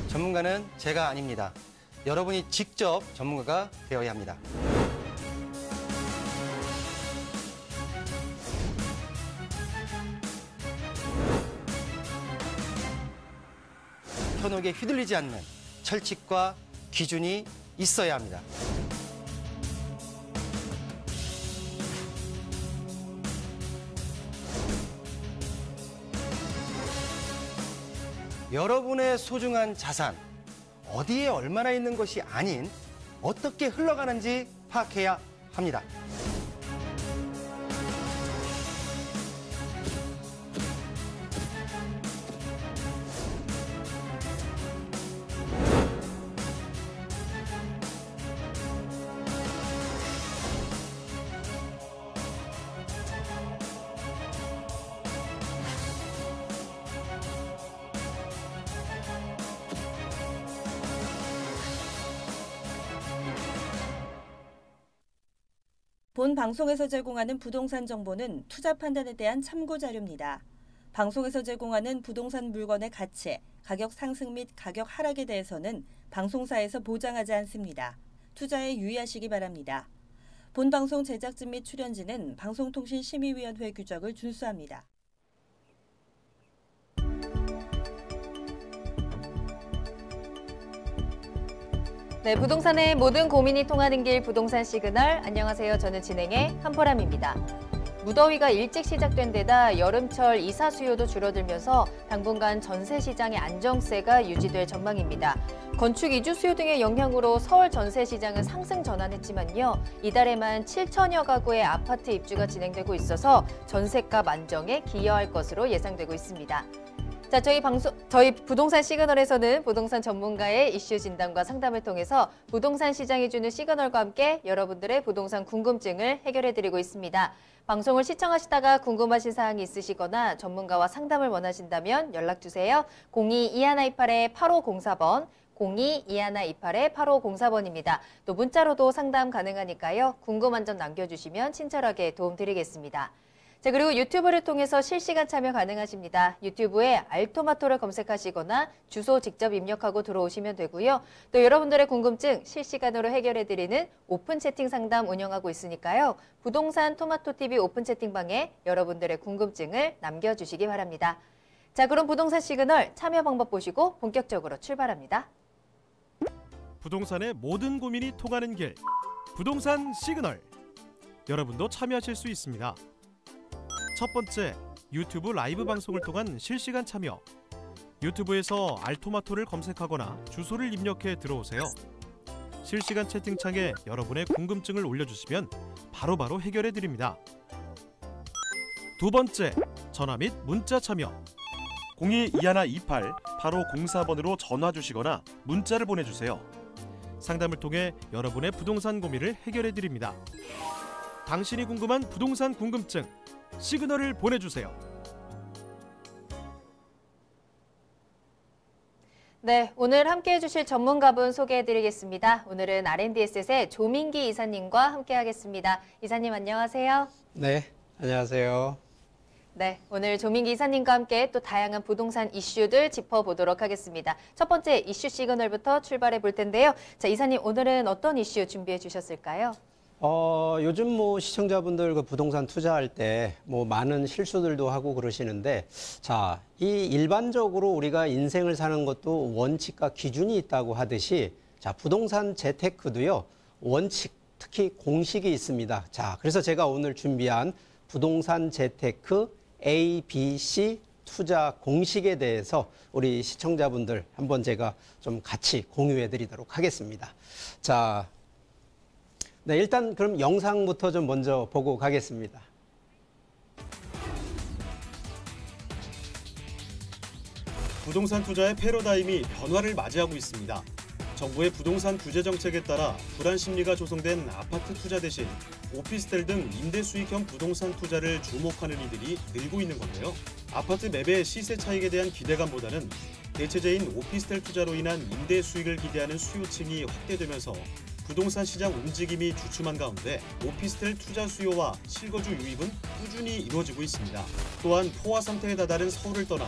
전문가는 제가 아닙니다. 여러분이 직접 전문가가 되어야 합니다. 현혹에 휘둘리지 않는 철칙과 기준이 있어야 합니다. 여러분의 소중한 자산, 어디에 얼마나 있는 것이 아닌 어떻게 흘러가는지 파악해야 합니다. 본 방송에서 제공하는 부동산 정보는 투자 판단에 대한 참고 자료입니다. 방송에서 제공하는 부동산 물건의 가치, 가격 상승 및 가격 하락에 대해서는 방송사에서 보장하지 않습니다. 투자에 유의하시기 바랍니다. 본 방송 제작진 및 출연진은 방송통신심의위원회 규정을 준수합니다. 네, 부동산의 모든 고민이 통하는 길 부동산 시그널. 안녕하세요. 저는 진행의 한보람입니다. 무더위가 일찍 시작된 데다 여름철 이사 수요도 줄어들면서 당분간 전세 시장의 안정세가 유지될 전망입니다. 건축 이주 수요 등의 영향으로 서울 전세 시장은 상승 전환했지만요. 이달에만 7천여 가구의 아파트 입주가 진행되고 있어서 전세값 안정에 기여할 것으로 예상되고 있습니다. 자, 저희 부동산 시그널에서는 부동산 전문가의 이슈 진단과 상담을 통해서 부동산 시장이 주는 시그널과 함께 여러분들의 부동산 궁금증을 해결해드리고 있습니다. 방송을 시청하시다가 궁금하신 사항이 있으시거나 전문가와 상담을 원하신다면 연락주세요. 02-2128-8504번, 02-2128-8504번입니다. 또 문자로도 상담 가능하니까요. 궁금한 점 남겨주시면 친절하게 도움드리겠습니다. 자, 그리고 유튜브를 통해서 실시간 참여 가능하십니다. 유튜브에 알토마토를 검색하시거나 주소 직접 입력하고 들어오시면 되고요. 또 여러분들의 궁금증 실시간으로 해결해드리는 오픈 채팅 상담 운영하고 있으니까요. 부동산 토마토TV 오픈 채팅방에 여러분들의 궁금증을 남겨주시기 바랍니다. 자, 그럼 부동산 시그널 참여 방법 보시고 본격적으로 출발합니다. 부동산의 모든 고민이 통하는 길, 부동산 시그널. 여러분도 참여하실 수 있습니다. 첫 번째, 유튜브 라이브 방송을 통한 실시간 참여. 유튜브에서 알토마토를 검색하거나 주소를 입력해 들어오세요. 실시간 채팅창에 여러분의 궁금증을 올려주시면 바로바로 해결해 드립니다. 두 번째, 전화 및 문자 참여. 02-2128-8504번으로 전화 주시거나 문자를 보내주세요. 상담을 통해 여러분의 부동산 고민을 해결해 드립니다. 당신이 궁금한 부동산 궁금증, 시그널을 보내주세요. 네, 오늘 함께해 주실 전문가분 소개해드리겠습니다. 오늘은 R&D에셋의 조민기 이사님과 함께하겠습니다. 이사님 안녕하세요. 네, 안녕하세요. 네, 오늘 조민기 이사님과 함께 또 다양한 부동산 이슈들 짚어보도록 하겠습니다. 첫 번째 이슈 시그널부터 출발해 볼 텐데요. 자, 이사님 오늘은 어떤 이슈 준비해 주셨을까요? 요즘 시청자분들 그 부동산 투자할 때 많은 실수들도 하고 그러시는데, 자, 이 일반적으로 우리가 인생을 사는 것도 원칙과 기준이 있다고 하듯이, 자, 부동산 재테크도요, 원칙, 특히 공식이 있습니다. 자, 그래서 제가 오늘 준비한 부동산 재테크 ABC 투자 공식에 대해서 우리 시청자분들 한번 제가 좀 같이 공유해 드리도록 하겠습니다. 자, 네, 일단 그럼 영상부터 좀 먼저 보고 가겠습니다. 부동산 투자의 패러다임이 변화를 맞이하고 있습니다. 정부의 부동산 규제 정책에 따라 불안 심리가 조성된 아파트 투자 대신 오피스텔 등 임대 수익형 부동산 투자를 주목하는 이들이 늘고 있는 건데요. 아파트 매매 시세 차익에 대한 기대감보다는 대체제인 오피스텔 투자로 인한 임대 수익을 기대하는 수요층이 확대되면서 부동산 시장 움직임이 주춤한 가운데 오피스텔 투자 수요와 실거주 유입은 꾸준히 이루어지고 있습니다. 또한 포화 상태에 다다른 서울을 떠나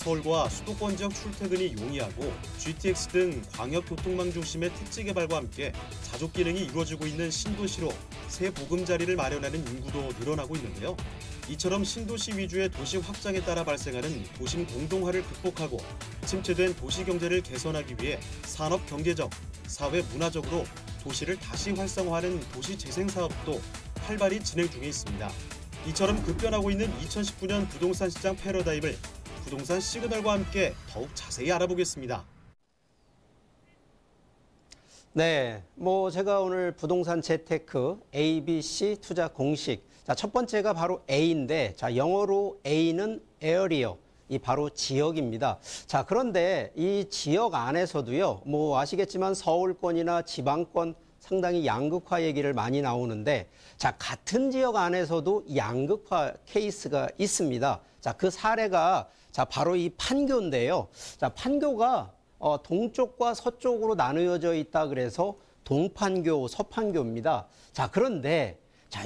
서울과 수도권 지역 출퇴근이 용이하고 GTX 등 광역교통망 중심의 택지 개발과 함께 자족 기능이 이루어지고 있는 신도시로 새 보금자리를 마련하는 인구도 늘어나고 있는데요. 이처럼 신도시 위주의 도시 확장에 따라 발생하는 도심 공동화를 극복하고 침체된 도시 경제를 개선하기 위해 산업 경제적, 사회 문화적으로 도시를 다시 활성화하는 도시 재생 사업도 활발히 진행 중에 있습니다. 이처럼 급변하고 있는 2019년 부동산 시장 패러다임을 부동산 시그널과 함께 더욱 자세히 알아보겠습니다. 네, 제가 오늘 부동산 재테크 ABC 투자 공식. 자, 첫 번째가 바로 A인데, 자, 영어로 A는 에어리어. 이 바로 지역입니다. 자, 그런데 이 지역 안에서도요, 아시겠지만 서울권이나 지방권 상당히 양극화 얘기를 많이 나오는데, 자, 같은 지역 안에서도 양극화 케이스가 있습니다. 자, 그 사례가 바로 이 판교인데요. 자, 판교가 동쪽과 서쪽으로 나누어져 있다 그래서 동판교, 서판교입니다. 자, 그런데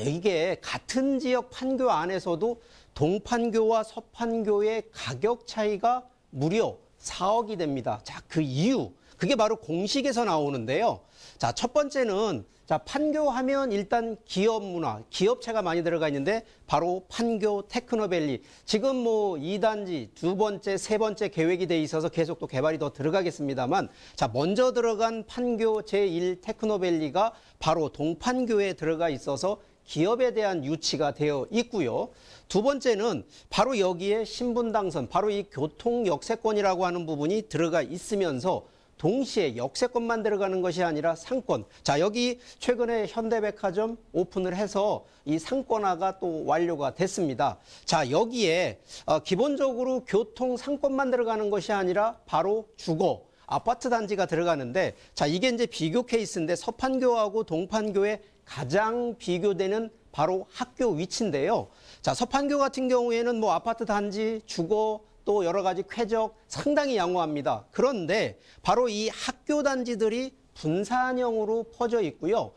이게 같은 지역 판교 안에서도 동판교와 서판교의 가격 차이가 무려 4억이 됩니다. 자, 그 이유, 그게 바로 공식에서 나오는데요. 자, 첫 번째는 판교 하면 일단 기업 문화, 기업체가 많이 들어가 있는데 바로 판교 테크노밸리. 지금 2단지, 두 번째, 세 번째 계획이 돼 있어서 계속 또 개발이 더 들어가겠습니다만, 자, 먼저 들어간 판교 제1 테크노밸리가 바로 동판교에 들어가 있어서 기업에 대한 유치가 되어 있고요. 두 번째는 바로 여기에 신분당선, 바로 이 교통 역세권이라고 하는 부분이 들어가 있으면서 동시에 역세권만 들어가는 것이 아니라 상권. 자, 여기 최근에 현대백화점 오픈을 해서 이 상권화가 또 완료가 됐습니다. 자, 여기에 기본적으로 교통 상권만 들어가는 것이 아니라 바로 주거, 아파트 단지가 들어가는데, 자, 이게 이제 비교 케이스인데 서판교하고 동판교의 가장 비교되는 바로 학교 위치인데요. 자, 서판교 같은 경우에는 아파트 단지, 주거, 또 여러 가지 쾌적 상당히 양호합니다. 그런데 바로 이 학교 단지들이 분산형으로 퍼져 있고요.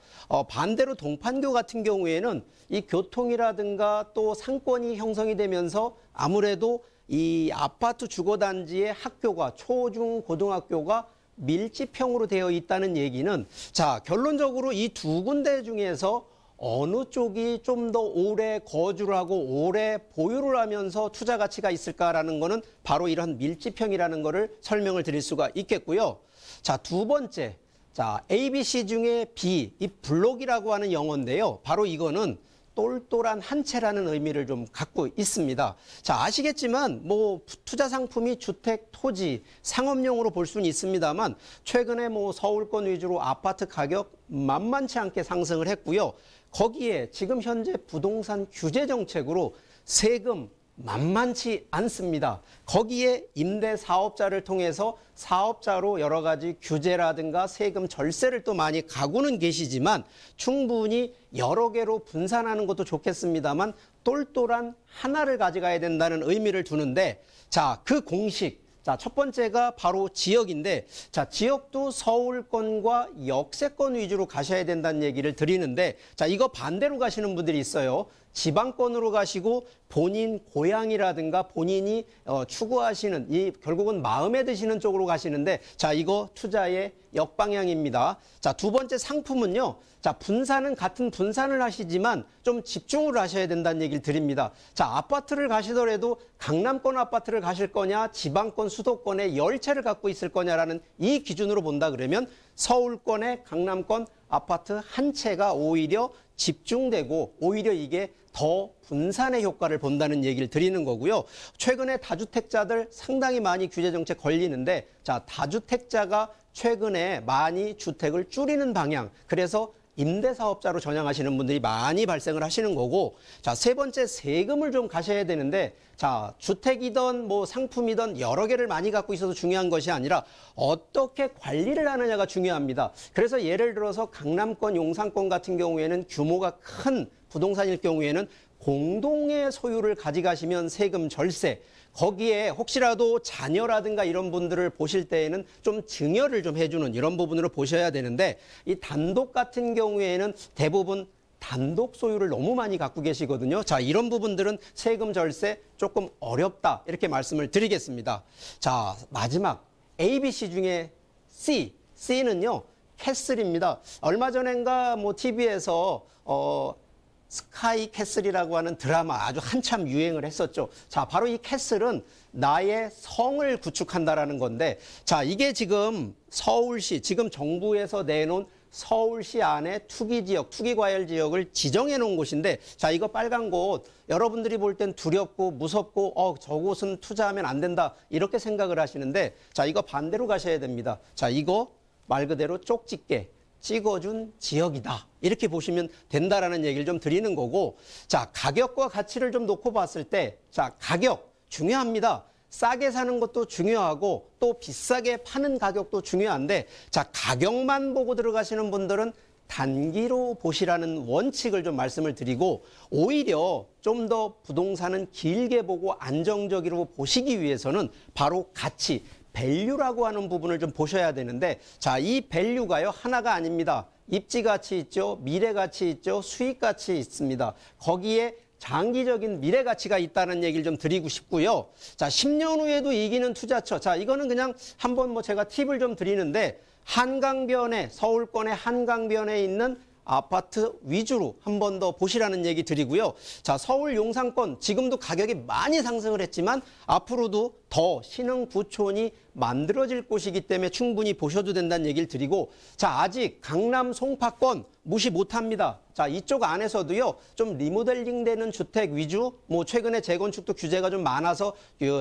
반대로 동판교 같은 경우에는 이 교통이라든가 또 상권이 형성이 되면서 아무래도 이 아파트 주거단지의 학교가 초, 중, 고등학교가 밀집형으로 되어 있다는 얘기는, 자, 결론적으로 이 두 군데 중에서 어느 쪽이 좀 더 오래 거주를 하고 오래 보유를 하면서 투자 가치가 있을까라는 거는 바로 이런 밀집형이라는 거를 설명을 드릴 수가 있겠고요. 자, 두 번째, 자, ABC 중에 B, 이 블록이라고 하는 용어인데요. 바로 이거는 똘똘한 한 채라는 의미를 좀 갖고 있습니다. 자, 아시겠지만 투자 상품이 주택, 토지, 상업용으로 볼 수는 있습니다만 최근에 서울권 위주로 아파트 가격 만만치 않게 상승을 했고요. 거기에 지금 현재 부동산 규제 정책으로 세금 만만치 않습니다. 거기에 임대 사업자를 통해서 사업자로 여러 가지 규제라든가 세금 절세를 또 많이 가고는 계시지만 충분히 여러 개로 분산하는 것도 좋겠습니다만 똘똘한 하나를 가져가야 된다는 의미를 두는데, 자, 그 공식. 자, 첫 번째가 바로 지역인데, 자, 지역도 서울권과 역세권 위주로 가셔야 된다는 얘기를 드리는데, 자, 이거 반대로 가시는 분들이 있어요. 지방권으로 가시고 본인 고향이라든가 본인이 추구하시는 이 결국은 마음에 드시는 쪽으로 가시는데, 자, 이거 투자의 역방향입니다. 자, 두 번째 상품은요. 자, 분산은 같은 분산을 하시지만 좀 집중을 하셔야 된다는 얘기를 드립니다. 자, 아파트를 가시더라도 강남권 아파트를 가실 거냐, 지방권 수도권에 10채를 갖고 있을 거냐라는 이 기준으로 본다 그러면 서울권의 강남권 아파트 한 채가 오히려 집중되고 오히려 이게 더 분산의 효과를 본다는 얘기를 드리는 거고요. 최근에 다주택자들 상당히 많이 규제 정책 걸리는데, 자, 다주택자가 최근에 많이 주택을 줄이는 방향, 그래서 임대사업자로 전향하시는 분들이 많이 발생을 하시는 거고, 자, 세 번째 세금을 좀 가셔야 되는데, 자, 주택이든 상품이든 여러 개를 많이 갖고 있어도 중요한 것이 아니라 어떻게 관리를 하느냐가 중요합니다. 그래서 예를 들어서 강남권, 용산권 같은 경우에는 규모가 큰 부동산일 경우에는 공동의 소유를 가져가시면 세금 절세, 거기에 혹시라도 자녀라든가 이런 분들을 보실 때에는 좀 증여를 좀 해주는 이런 부분으로 보셔야 되는데, 이 단독 같은 경우에는 대부분 단독 소유를 너무 많이 갖고 계시거든요. 자, 이런 부분들은 세금 절세 조금 어렵다 이렇게 말씀을 드리겠습니다. 자, 마지막 A, B, C 중에 C는요 캐슬입니다. 얼마 전엔가 뭐 TV에서 스카이 캐슬이라고 하는 드라마 아주 한참 유행을 했었죠. 자, 바로 이 캐슬은 나의 성을 구축한다라는 건데, 자, 이게 지금 서울시, 지금 정부에서 내놓은 서울시 안에 투기지역, 투기과열 지역을 지정해 놓은 곳인데, 자, 이거 빨간 곳, 여러분들이 볼 땐 두렵고 무섭고, 저곳은 투자하면 안 된다, 이렇게 생각을 하시는데, 자, 이거 반대로 가셔야 됩니다. 자, 이거 말 그대로 쪽집게 찍어준 지역이다. 이렇게 보시면 된다라는 얘기를 좀 드리는 거고, 자, 가격과 가치를 좀 놓고 봤을 때, 자, 가격 중요합니다. 싸게 사는 것도 중요하고 또 비싸게 파는 가격도 중요한데, 자, 가격만 보고 들어가시는 분들은 단기로 보시라는 원칙을 좀 말씀을 드리고, 오히려 좀 더 부동산은 길게 보고 안정적으로 보시기 위해서는 바로 가치, 밸류라고 하는 부분을 좀 보셔야 되는데, 자, 이 밸류가요 하나가 아닙니다. 입지 가치 있죠, 미래 가치 있죠, 수익 가치 있습니다. 거기에 장기적인 미래 가치가 있다는 얘기를 좀 드리고 싶고요. 자, 10년 후에도 이기는 투자처. 자, 이거는 그냥 한번 뭐 제가 팁을 좀 드리는데, 한강변에, 서울권의 한강변에 있는 아파트 위주로 한 번 더 보시라는 얘기 드리고요. 자, 서울 용산권 지금도 가격이 많이 상승을 했지만 앞으로도 더 신흥 부촌이 만들어질 곳이기 때문에 충분히 보셔도 된다는 얘기를 드리고, 자, 아직 강남 송파권 무시 못합니다. 자, 이쪽 안에서도요 좀 리모델링 되는 주택 위주, 뭐 최근에 재건축도 규제가 좀 많아서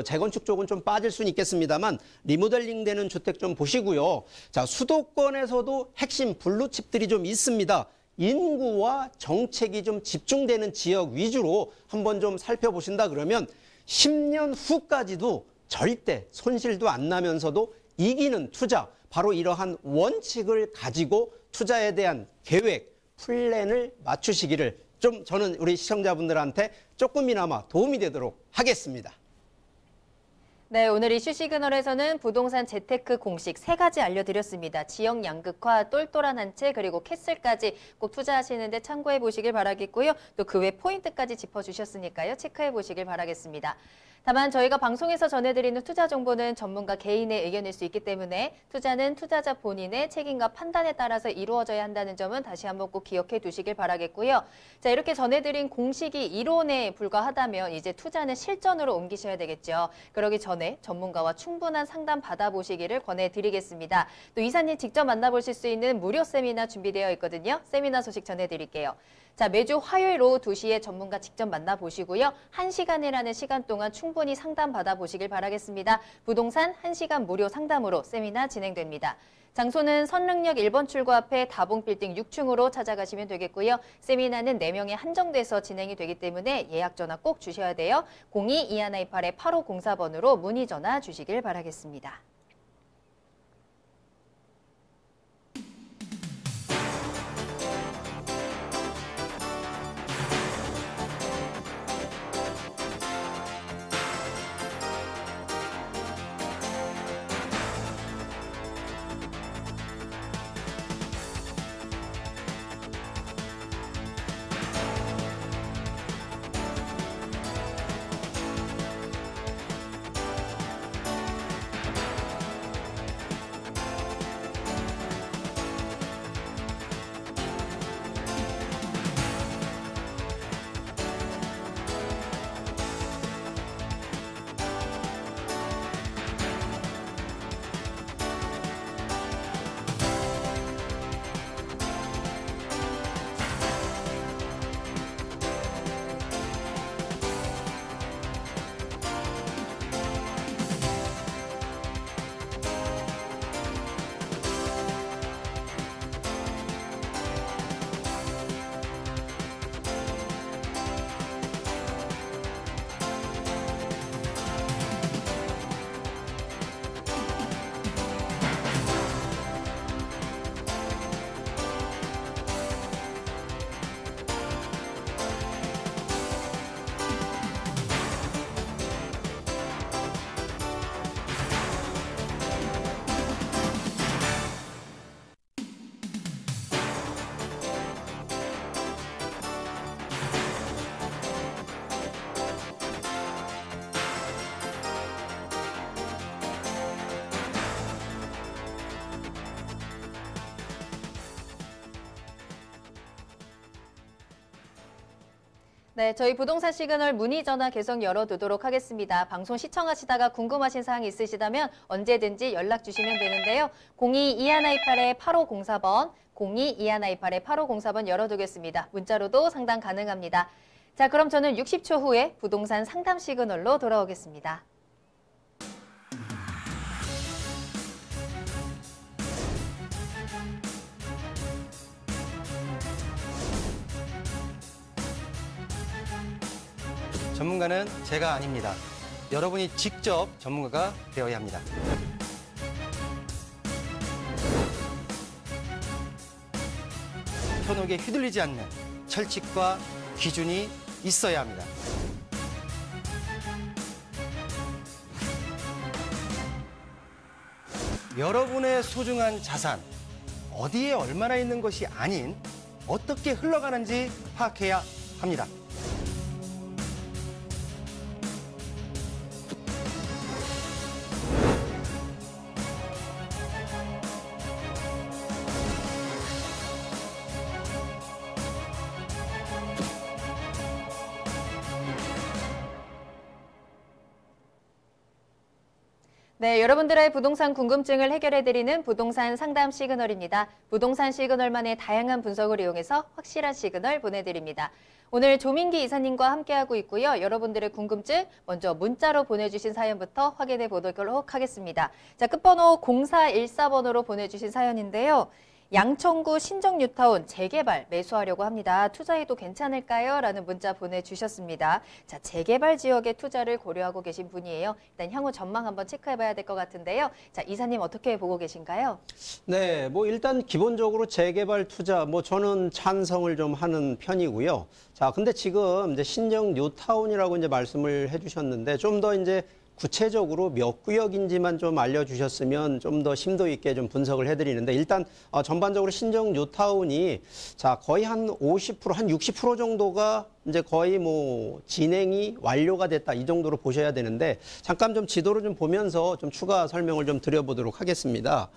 재건축 쪽은 좀 빠질 수는 있겠습니다만 리모델링 되는 주택 좀 보시고요. 자, 수도권에서도 핵심 블루칩들이 좀 있습니다. 인구와 정책이 좀 집중되는 지역 위주로 한번 좀 살펴보신다 그러면 10년 후까지도 절대 손실도 안 나면서도 이기는 투자, 바로 이러한 원칙을 가지고 투자에 대한 계획, 플랜을 맞추시기를 좀 저는 우리 시청자분들한테 조금이나마 도움이 되도록 하겠습니다. 네, 오늘 이슈 시그널에서는 부동산 재테크 공식 3가지 알려드렸습니다. 지역 양극화, 똘똘한 한 채, 그리고 캐슬까지 꼭 투자하시는데 참고해 보시길 바라겠고요. 또 그 외 포인트까지 짚어주셨으니까요. 체크해 보시길 바라겠습니다. 다만 저희가 방송에서 전해드리는 투자 정보는 전문가 개인의 의견일 수 있기 때문에 투자는 투자자 본인의 책임과 판단에 따라서 이루어져야 한다는 점은 다시 한번 꼭 기억해 두시길 바라겠고요. 자, 이렇게 전해드린 공식이 이론에 불과하다면 이제 투자는 실전으로 옮기셔야 되겠죠. 그러기 전에 전문가와 충분한 상담 받아보시기를 권해드리겠습니다. 또 이사님 직접 만나보실 수 있는 무료 세미나 준비되어 있거든요. 세미나 소식 전해드릴게요. 자, 매주 화요일 오후 2시에 전문가 직접 만나보시고요. 1시간이라는 시간 동안 충분히 상담 받아보시길 바라겠습니다. 부동산 1시간 무료 상담으로 세미나 진행됩니다. 장소는 선릉역 1번 출구 앞에 다봉빌딩 6층으로 찾아가시면 되겠고요. 세미나는 4명에 한정돼서 진행이 되기 때문에 예약 전화 꼭 주셔야 돼요. 02-2128-8504번으로 문의 전화 주시길 바라겠습니다. 네, 저희 부동산 시그널 문의 전화 계속 열어두도록 하겠습니다. 방송 시청하시다가 궁금하신 사항 있으시다면 언제든지 연락 주시면 되는데요. 02-2128-8504번, 02-2128-8504번 열어두겠습니다. 문자로도 상담 가능합니다. 자, 그럼 저는 60초 후에 부동산 상담 시그널로 돌아오겠습니다. 전문가는 제가 아닙니다. 여러분이 직접 전문가가 되어야 합니다. 현혹에 휘둘리지 않는 철칙과 기준이 있어야 합니다. 여러분의 소중한 자산, 어디에 얼마나 있는 것이 아닌 어떻게 흘러가는지 파악해야 합니다. 네, 여러분들의 부동산 궁금증을 해결해드리는 부동산 상담 시그널입니다. 부동산 시그널만의 다양한 분석을 이용해서 확실한 시그널 보내드립니다. 오늘 조민기 이사님과 함께하고 있고요. 여러분들의 궁금증 먼저 문자로 보내주신 사연부터 확인해 보도록 하겠습니다. 자, 끝번호 0414번으로 보내주신 사연인데요. 양천구 신정 뉴타운 재개발 매수하려고 합니다. 투자해도 괜찮을까요? 라는 문자 보내주셨습니다. 자, 재개발 지역에 투자를 고려하고 계신 분이에요. 일단 향후 전망 한번 체크해봐야 될 것 같은데요. 자, 이사님 어떻게 보고 계신가요? 네, 뭐 일단 기본적으로 재개발 투자, 뭐 저는 찬성을 좀 하는 편이고요. 자, 근데 지금 이제 신정 뉴타운이라고 이제 말씀을 해주셨는데 좀 더 이제 구체적으로 몇 구역인지만 좀 알려주셨으면 좀 더 심도 있게 좀 분석을 해드리는데 일단 전반적으로 신정 뉴타운이 자 거의 한 50%, 한 60% 정도가 이제 거의 뭐 진행이 완료가 됐다 이 정도로 보셔야 되는데 잠깐 좀 지도를 좀 보면서 좀 추가 설명을 좀 드려보도록 하겠습니다.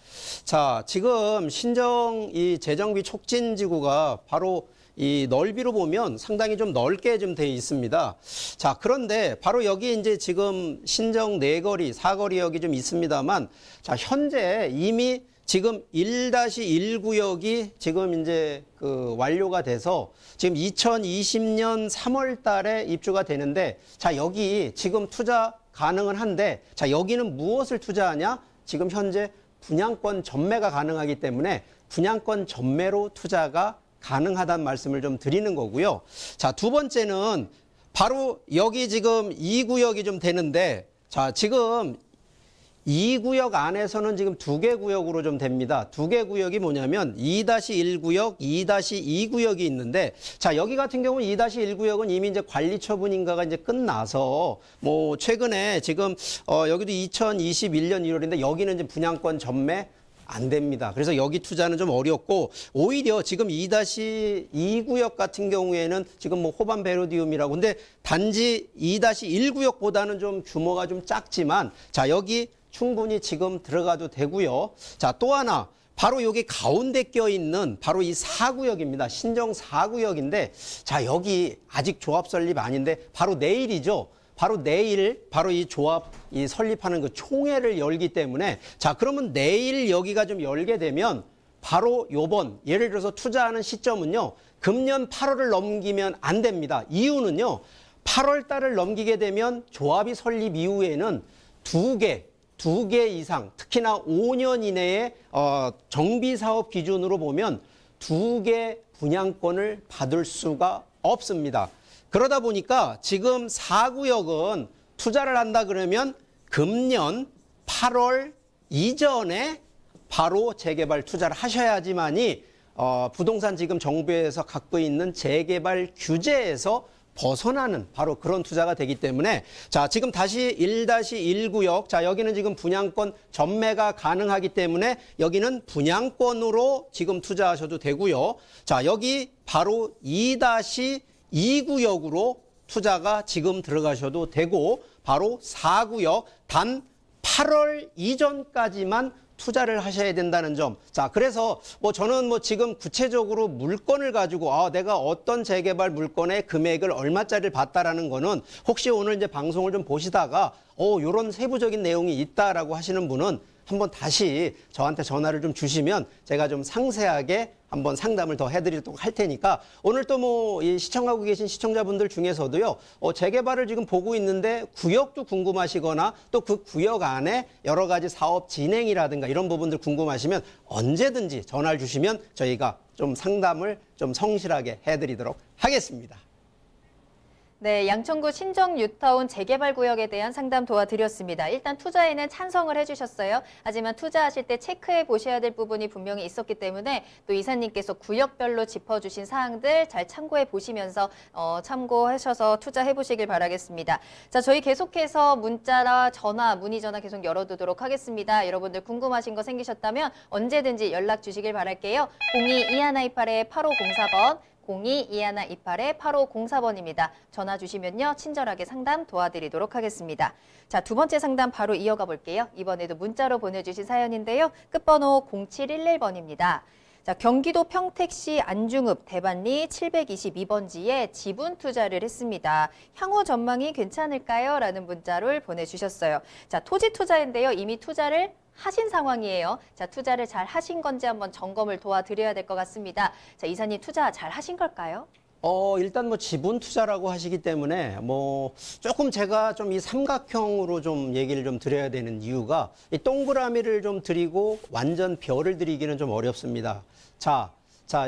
자 지금 신정 이 재정비 촉진지구가 바로 이 넓이로 보면 상당히 좀 넓게 좀 돼 있습니다. 자, 그런데 바로 여기 이제 지금 신정 4거리, 4거리역이 좀 있습니다만 자, 현재 이미 지금 1-1구역이 지금 이제 완료가 돼서 지금 2020년 3월 달에 입주가 되는데 자, 여기 지금 투자 가능은 한데 자, 여기는 무엇을 투자하냐? 지금 현재 분양권 전매가 가능하기 때문에 분양권 전매로 투자가 가능하다는 말씀을 좀 드리는 거고요. 자, 두 번째는 바로 여기 지금 2구역이 좀 되는데 자, 지금 2구역 안에서는 지금 2개 구역으로 좀 됩니다. 2개 구역이 뭐냐면 2-1구역, 2-2구역이 있는데 자, 여기 같은 경우는 2-1구역은 이미 이제 관리 처분인가가 이제 끝나서 뭐 최근에 지금 여기도 2021년 1월인데 여기는 이제 분양권 전매 안 됩니다. 그래서 여기 투자는 좀 어렵고 오히려 지금 2-2구역 같은 경우에는 지금 뭐 호반 베로디움이라고 근데 단지 2-1구역보다는 좀 규모가 좀 작지만 자 여기 충분히 지금 들어가도 되고요. 자, 또 하나 바로 여기 가운데 껴있는 바로 이 4구역입니다. 신정 4구역인데 자 여기 아직 조합 설립 아닌데 바로 내일이죠. 바로 내일 바로 이 조합 이 설립하는 그 총회를 열기 때문에 자 그러면 내일 여기가 좀 열게 되면 바로 요번 예를 들어서 투자하는 시점은요 금년 8월을 넘기면 안 됩니다. 이유는요 8월 달을 넘기게 되면 조합이 설립 이후에는 두 개 이상 특히나 5년 이내에 정비사업 기준으로 보면 2개 분양권을 받을 수가 없습니다. 그러다 보니까 지금 4구역은 투자를 한다 그러면 금년 8월 이전에 바로 재개발 투자를 하셔야지만이 부동산 지금 정부에서 갖고 있는 재개발 규제에서 벗어나는 바로 그런 투자가 되기 때문에 자 지금 다시 1-1구역 자 여기는 지금 분양권 전매가 가능하기 때문에 여기는 분양권으로 지금 투자하셔도 되고요. 자 여기 바로 2-2구역으로 투자가 지금 들어가셔도 되고 바로 4구역 단 8월 이전까지만 투자를 하셔야 된다는 점. 자, 그래서 뭐 저는 뭐 지금 구체적으로 물건을 가지고 내가 어떤 재개발 물건의 금액을 얼마짜리를 받다라는 거는 혹시 오늘 이제 방송을 좀 보시다가 요런 세부적인 내용이 있다라고 하시는 분은 한번 다시 저한테 전화를 좀 주시면 제가 좀 상세하게 한번 상담을 더 해드리도록 할 테니까 오늘 또 뭐 이 시청하고 계신 시청자분들 중에서도요, 재개발을 지금 보고 있는데 구역도 궁금하시거나 또 그 구역 안에 여러 가지 사업 진행이라든가 이런 부분들 궁금하시면 언제든지 전화를 주시면 저희가 좀 상담을 좀 성실하게 해드리도록 하겠습니다. 네, 양천구 신정 뉴타운 재개발 구역에 대한 상담 도와드렸습니다. 일단 투자에는 찬성을 해주셨어요. 하지만 투자하실 때 체크해 보셔야 될 부분이 분명히 있었기 때문에 또 이사님께서 구역별로 짚어주신 사항들 잘 참고해 보시면서 참고하셔서 투자해 보시길 바라겠습니다. 자, 저희 계속해서 문자나 전화, 문의 전화 계속 열어두도록 하겠습니다. 여러분들 궁금하신 거 생기셨다면 언제든지 연락 주시길 바랄게요. 02-2128-8504번. 02-2128-8504번입니다. 전화 주시면요, 친절하게 상담 도와드리도록 하겠습니다. 자, 두 번째 상담 바로 이어가 볼게요. 이번에도 문자로 보내주신 사연인데요. 끝번호 0711번입니다. 자, 경기도 평택시 안중읍 대반리 722번지에 지분 투자를 했습니다. 향후 전망이 괜찮을까요? 라는 문자를 보내주셨어요. 자, 토지 투자인데요. 이미 투자를 하신 상황이에요. 자, 투자를 잘 하신 건지 한번 점검을 도와드려야 될 것 같습니다. 자, 이사님 투자 잘 하신 걸까요? 일단 뭐 지분 투자라고 하시기 때문에 뭐 조금 제가 좀 이 삼각형으로 좀 얘기를 좀 드려야 되는 이유가 이 동그라미를 좀 드리고 완전 별을 드리기는 좀 어렵습니다. 자,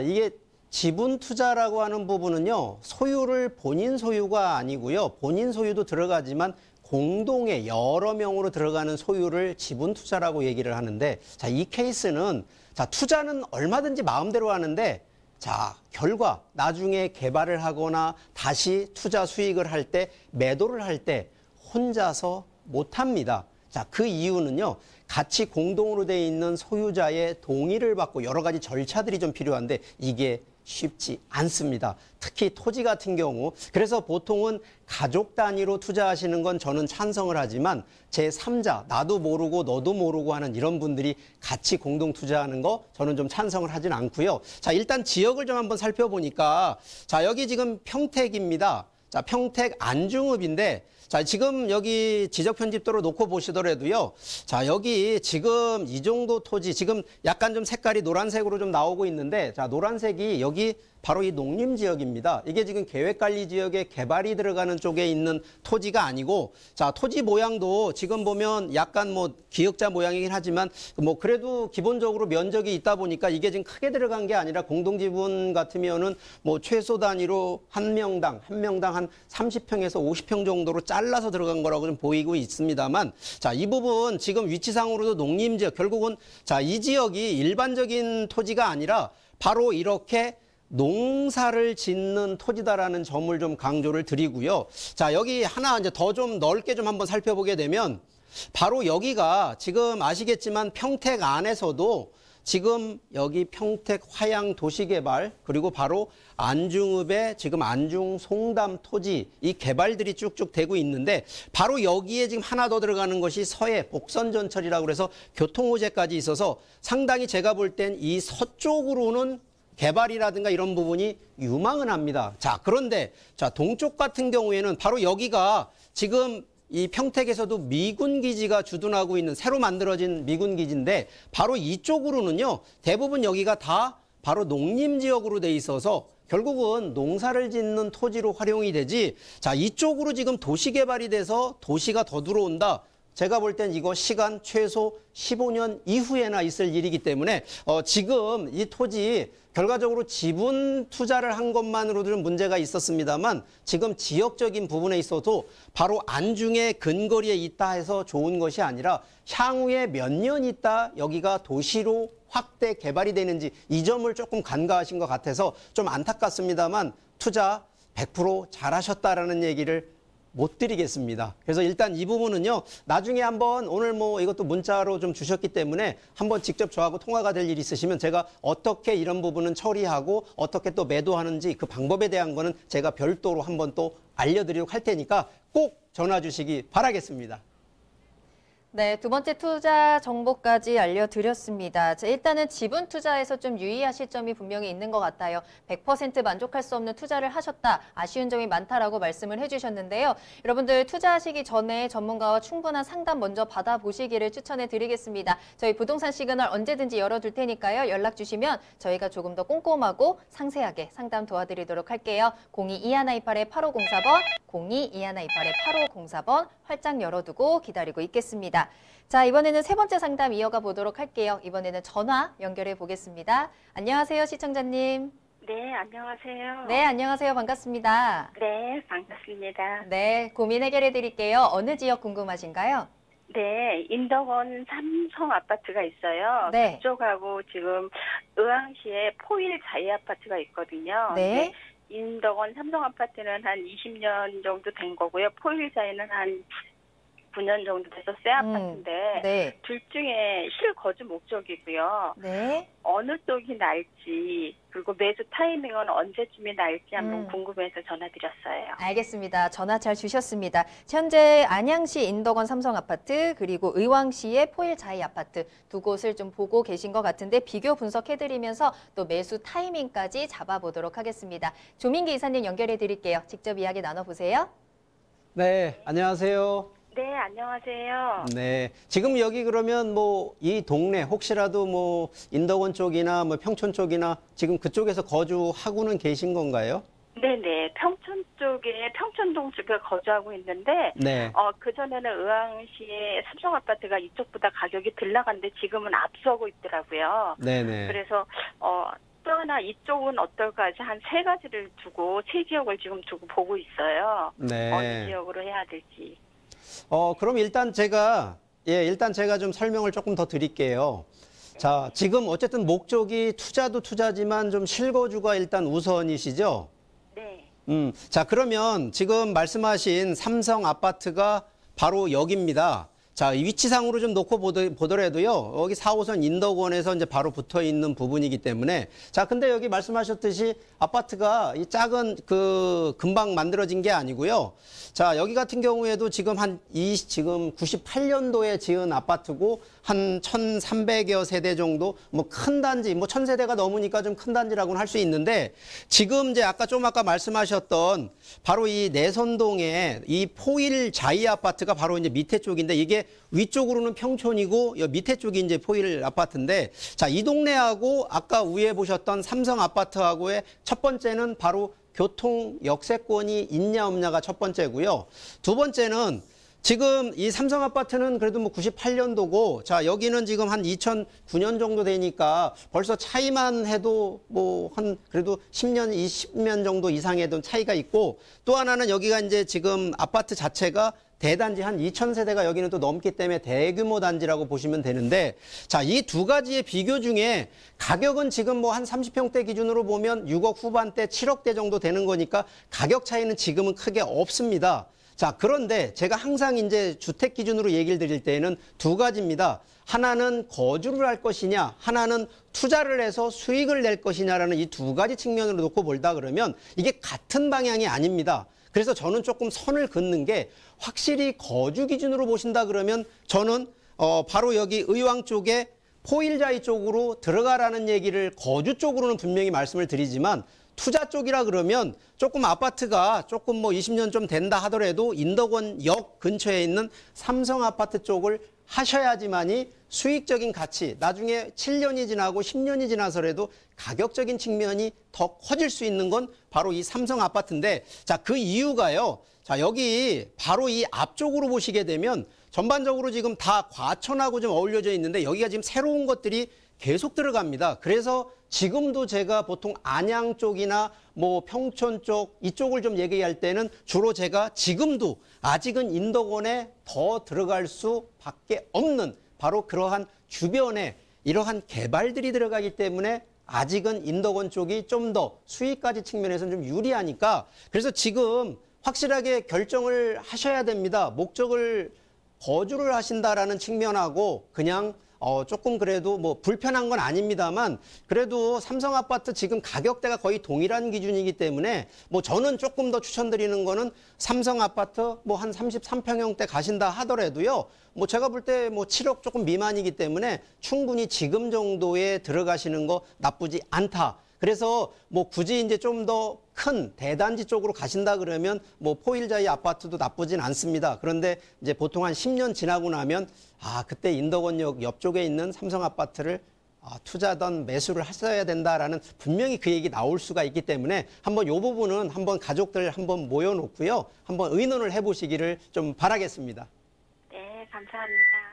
이게 지분 투자라고 하는 부분은요, 소유를 본인 소유가 아니고요. 본인 소유도 들어가지만 공동의 여러 명으로 들어가는 소유를 지분 투자라고 얘기를 하는데, 자, 이 케이스는 자, 투자는 얼마든지 마음대로 하는데 자, 결과 나중에 개발을 하거나 다시 투자 수익을 할 때 매도를 할 때 혼자서 못 합니다. 자, 그 이유는요, 같이 공동으로 돼 있는 소유자의 동의를 받고 여러 가지 절차들이 좀 필요한데 이게 쉽지 않습니다. 특히 토지 같은 경우. 그래서 보통은 가족 단위로 투자하시는 건 저는 찬성을 하지만 제3자, 나도 모르고 너도 모르고 하는 이런 분들이 같이 공동 투자하는 거 저는 좀 찬성을 하진 않고요. 자, 일단 지역을 좀 한번 살펴보니까 자, 여기 지금 평택입니다. 자, 평택 안중읍인데 자, 지금 여기 지적 편집도로 놓고 보시더라도요. 자, 여기 지금 이 정도 토지, 지금 약간 좀 색깔이 노란색으로 좀 나오고 있는데, 자, 노란색이 여기 바로 이 농림지역입니다. 이게 지금 계획관리지역에 개발이 들어가는 쪽에 있는 토지가 아니고, 자, 토지 모양도 지금 보면 약간 뭐 기역자 모양이긴 하지만 뭐 그래도 기본적으로 면적이 있다 보니까 이게 지금 크게 들어간 게 아니라 공동지분 같으면은 뭐 최소 단위로 한 명당 한 30평에서 50평 정도로 잘라서 들어간 거라고 좀 보이고 있습니다만, 자, 이 부분 지금 위치상으로도 농림지역, 결국은 자, 이 지역이 일반적인 토지가 아니라 바로 이렇게 농사를 짓는 토지다라는 점을 좀 강조를 드리고요. 자, 여기 하나 이제 더 좀 넓게 좀 한번 살펴보게 되면 바로 여기가 지금 아시겠지만 평택 안에서도 지금 여기 평택 화양 도시개발 그리고 바로 안중읍의 지금 안중 송담 토지 이 개발들이 쭉쭉 되고 있는데 바로 여기에 지금 하나 더 들어가는 것이 서해 복선전철이라고 그래서 교통호재까지 있어서 상당히 제가 볼 땐 이 서쪽으로는 개발이라든가 이런 부분이 유망은 합니다. 자, 그런데 자, 동쪽 같은 경우에는 바로 여기가 지금 이 평택에서도 미군 기지가 주둔하고 있는 새로 만들어진 미군 기지인데 바로 이쪽으로는요, 대부분 여기가 다 바로 농림지역으로 돼 있어서 결국은 농사를 짓는 토지로 활용이 되지, 자, 이쪽으로 지금 도시 개발이 돼서 도시가 더 들어온다. 제가 볼 땐 이거 시간 최소 15년 이후에나 있을 일이기 때문에 지금 이 토지 결과적으로 지분 투자를 한 것만으로도 좀 문제가 있었습니다만 지금 지역적인 부분에 있어도 바로 안중의 근거리에 있다 해서 좋은 것이 아니라 향후에 몇 년 있다 여기가 도시로 확대 개발이 되는지 이 점을 조금 간과하신 것 같아서 좀 안타깝습니다만 투자 100% 잘하셨다라는 얘기를 못 드리겠습니다. 그래서 일단 이 부분은요, 나중에 한번 오늘 뭐 이것도 문자로 좀 주셨기 때문에 한번 직접 저하고 통화가 될 일이 있으시면 제가 어떻게 이런 부분은 처리하고 어떻게 또 매도하는지 그 방법에 대한 거는 제가 별도로 한번 또 알려드리도록 할 테니까 꼭 전화 주시기 바라겠습니다. 네, 두 번째 투자 정보까지 알려드렸습니다. 자, 일단은 지분 투자에서 좀 유의하실 점이 분명히 있는 것 같아요. 100% 만족할 수 없는 투자를 하셨다, 아쉬운 점이 많다라고 말씀을 해주셨는데요. 여러분들 투자하시기 전에 전문가와 충분한 상담 먼저 받아보시기를 추천해드리겠습니다. 저희 부동산 시그널 언제든지 열어둘 테니까요. 연락 주시면 저희가 조금 더 꼼꼼하고 상세하게 상담 도와드리도록 할게요. 02-2128-8504번, 02-2128-8504번 활짝 열어두고 기다리고 있겠습니다. 자, 이번에는 세 번째 상담 이어가 보도록 할게요. 이번에는 전화 연결해 보겠습니다. 안녕하세요, 시청자님. 네, 안녕하세요. 네, 안녕하세요. 반갑습니다. 네, 반갑습니다. 네, 고민 해결해 드릴게요. 어느 지역 궁금하신가요? 네, 인덕원 삼성 아파트가 있어요. 네. 그쪽하고 지금 의왕시에 포일 자이 아파트가 있거든요. 네. 인덕원 삼성 아파트는 한 20년 정도 된 거고요. 포일 자이는 한 9년 정도 돼서 새 아파트인데 네. 둘 중에 실거주 목적이고요. 네. 어느 쪽이 날지 그리고 매수 타이밍은 언제쯤이 날지 한번 궁금해서 전화드렸어요. 알겠습니다. 전화 잘 주셨습니다. 현재 안양시 인덕원 삼성 아파트 그리고 의왕시의 포일 자이 아파트 두 곳을 좀 보고 계신 것 같은데 비교 분석해드리면서 또 매수 타이밍까지 잡아보도록 하겠습니다. 조민기 이사님 연결해 드릴게요. 직접 이야기 나눠보세요. 네, 안녕하세요. 네, 안녕하세요. 네, 지금 여기 그러면 뭐 이 동네 혹시라도 뭐 인덕원 쪽이나 뭐 평촌 쪽이나 지금 그쪽에서 거주하고는 계신 건가요? 네네, 평촌 쪽에 평촌동 쪽에 거주하고 있는데 네. 그전에는 의왕시의 삼성 아파트가 이쪽보다 가격이 덜 나갔는데 지금은 앞서고 있더라고요. 네네. 그래서 또 하나 이쪽은 어떨까 해서 한 세 가지를 두고 세 지역을 지금 두고 보고 있어요. 네. 어느 지역으로 해야 될지. 그럼 일단 제가 좀 설명을 조금 더 드릴게요. 자, 지금 어쨌든 목적이 투자도 투자지만 좀 실거주가 일단 우선이시죠? 네. 자, 그러면 지금 말씀하신 삼성 아파트가 바로 여기입니다. 자, 이 위치상으로 좀 놓고 보더라도요, 여기 4호선 인덕원에서 이제 바로 붙어 있는 부분이기 때문에. 자, 근데 여기 말씀하셨듯이 아파트가 이 작은 금방 만들어진 게 아니고요. 자, 여기 같은 경우에도 지금 지금 98년도에 지은 아파트고 한 1,300여 세대 정도 뭐 큰 단지, 뭐 1,000세대가 넘으니까 좀 큰 단지라고는 할 수 있는데 지금 이제 아까 말씀하셨던 바로 이 내선동에 이 포일 자이 아파트가 바로 이제 밑에 쪽인데 이게 위쪽으로는 평촌이고 밑에 쪽이 이제 포일 아파트인데 자, 이 동네하고 아까 위에 보셨던 삼성 아파트하고의 첫 번째는 바로 교통 역세권이 있냐 없냐가 첫 번째고요. 두 번째는 지금 이 삼성 아파트는 그래도 뭐 98년도고 자, 여기는 지금 한 2009년 정도 되니까 벌써 차이만 해도 뭐 그래도 10년, 20년 정도 이상의 차이가 있고 또 하나는 여기가 이제 지금 아파트 자체가 대단지 한 2,000세대가 여기는 또 넘기 때문에 대규모 단지라고 보시면 되는데 자, 이 두 가지의 비교 중에 가격은 지금 뭐 한 30평대 기준으로 보면 6억 후반대, 7억대 정도 되는 거니까 가격 차이는 지금은 크게 없습니다. 자, 그런데 제가 항상 이제 주택 기준으로 얘기를 드릴 때에는 두 가지입니다. 하나는 거주를 할 것이냐, 하나는 투자를 해서 수익을 낼 것이냐라는 이 두 가지 측면으로 놓고 볼다 그러면 이게 같은 방향이 아닙니다. 그래서 저는 조금 선을 긋는 게 확실히 거주 기준으로 보신다 그러면 저는 바로 여기 의왕 쪽에 포일자이 쪽으로 들어가라는 얘기를 거주 쪽으로는 분명히 말씀을 드리지만 투자 쪽이라 그러면 조금 아파트가 조금 뭐 20년 좀 된다 하더라도 인덕원 역 근처에 있는 삼성 아파트 쪽을 하셔야지만이 수익적인 가치, 나중에 7년이 지나고 10년이 지나서라도 가격적인 측면이 더 커질 수 있는 건 바로 이 삼성 아파트인데 자, 그 이유가요. 자, 여기 바로 이 앞쪽으로 보시게 되면 전반적으로 지금 다 과천하고 좀 어울려져 있는데 여기가 지금 새로운 것들이 계속 들어갑니다. 그래서 지금도 제가 보통 안양 쪽이나 뭐 평촌 쪽 이쪽을 좀 얘기할 때는 주로 제가 지금도 아직은 인덕원에 더 들어갈 수밖에 없는 바로 그러한 주변에 이러한 개발들이 들어가기 때문에 아직은 인덕원 쪽이 좀 더 수익까지 측면에서는 좀 유리하니까 그래서 지금 확실하게 결정을 하셔야 됩니다. 목적을 거주를 하신다라는 측면하고 그냥 조금 그래도 뭐 불편한 건 아닙니다만 그래도 삼성 아파트 지금 가격대가 거의 동일한 기준이기 때문에 뭐 저는 조금 더 추천드리는 거는 삼성 아파트 뭐 한 33평형대 가신다 하더라도요. 뭐 제가 볼 때 뭐 7억 조금 미만이기 때문에 충분히 지금 정도에 들어가시는 거 나쁘지 않다. 그래서 뭐 굳이 이제 좀 더 큰 대단지 쪽으로 가신다 그러면 뭐 포일자이 아파트도 나쁘진 않습니다. 그런데 이제 보통 한 10년 지나고 나면 그때 인덕원역 옆쪽에 있는 삼성 아파트를 투자든 매수를 하셔야 된다라는 분명히 그 얘기 나올 수가 있기 때문에 한번 이 부분은 한번 가족들 한번 모여놓고요. 한번 의논을 해보시기를 좀 바라겠습니다. 네, 감사합니다.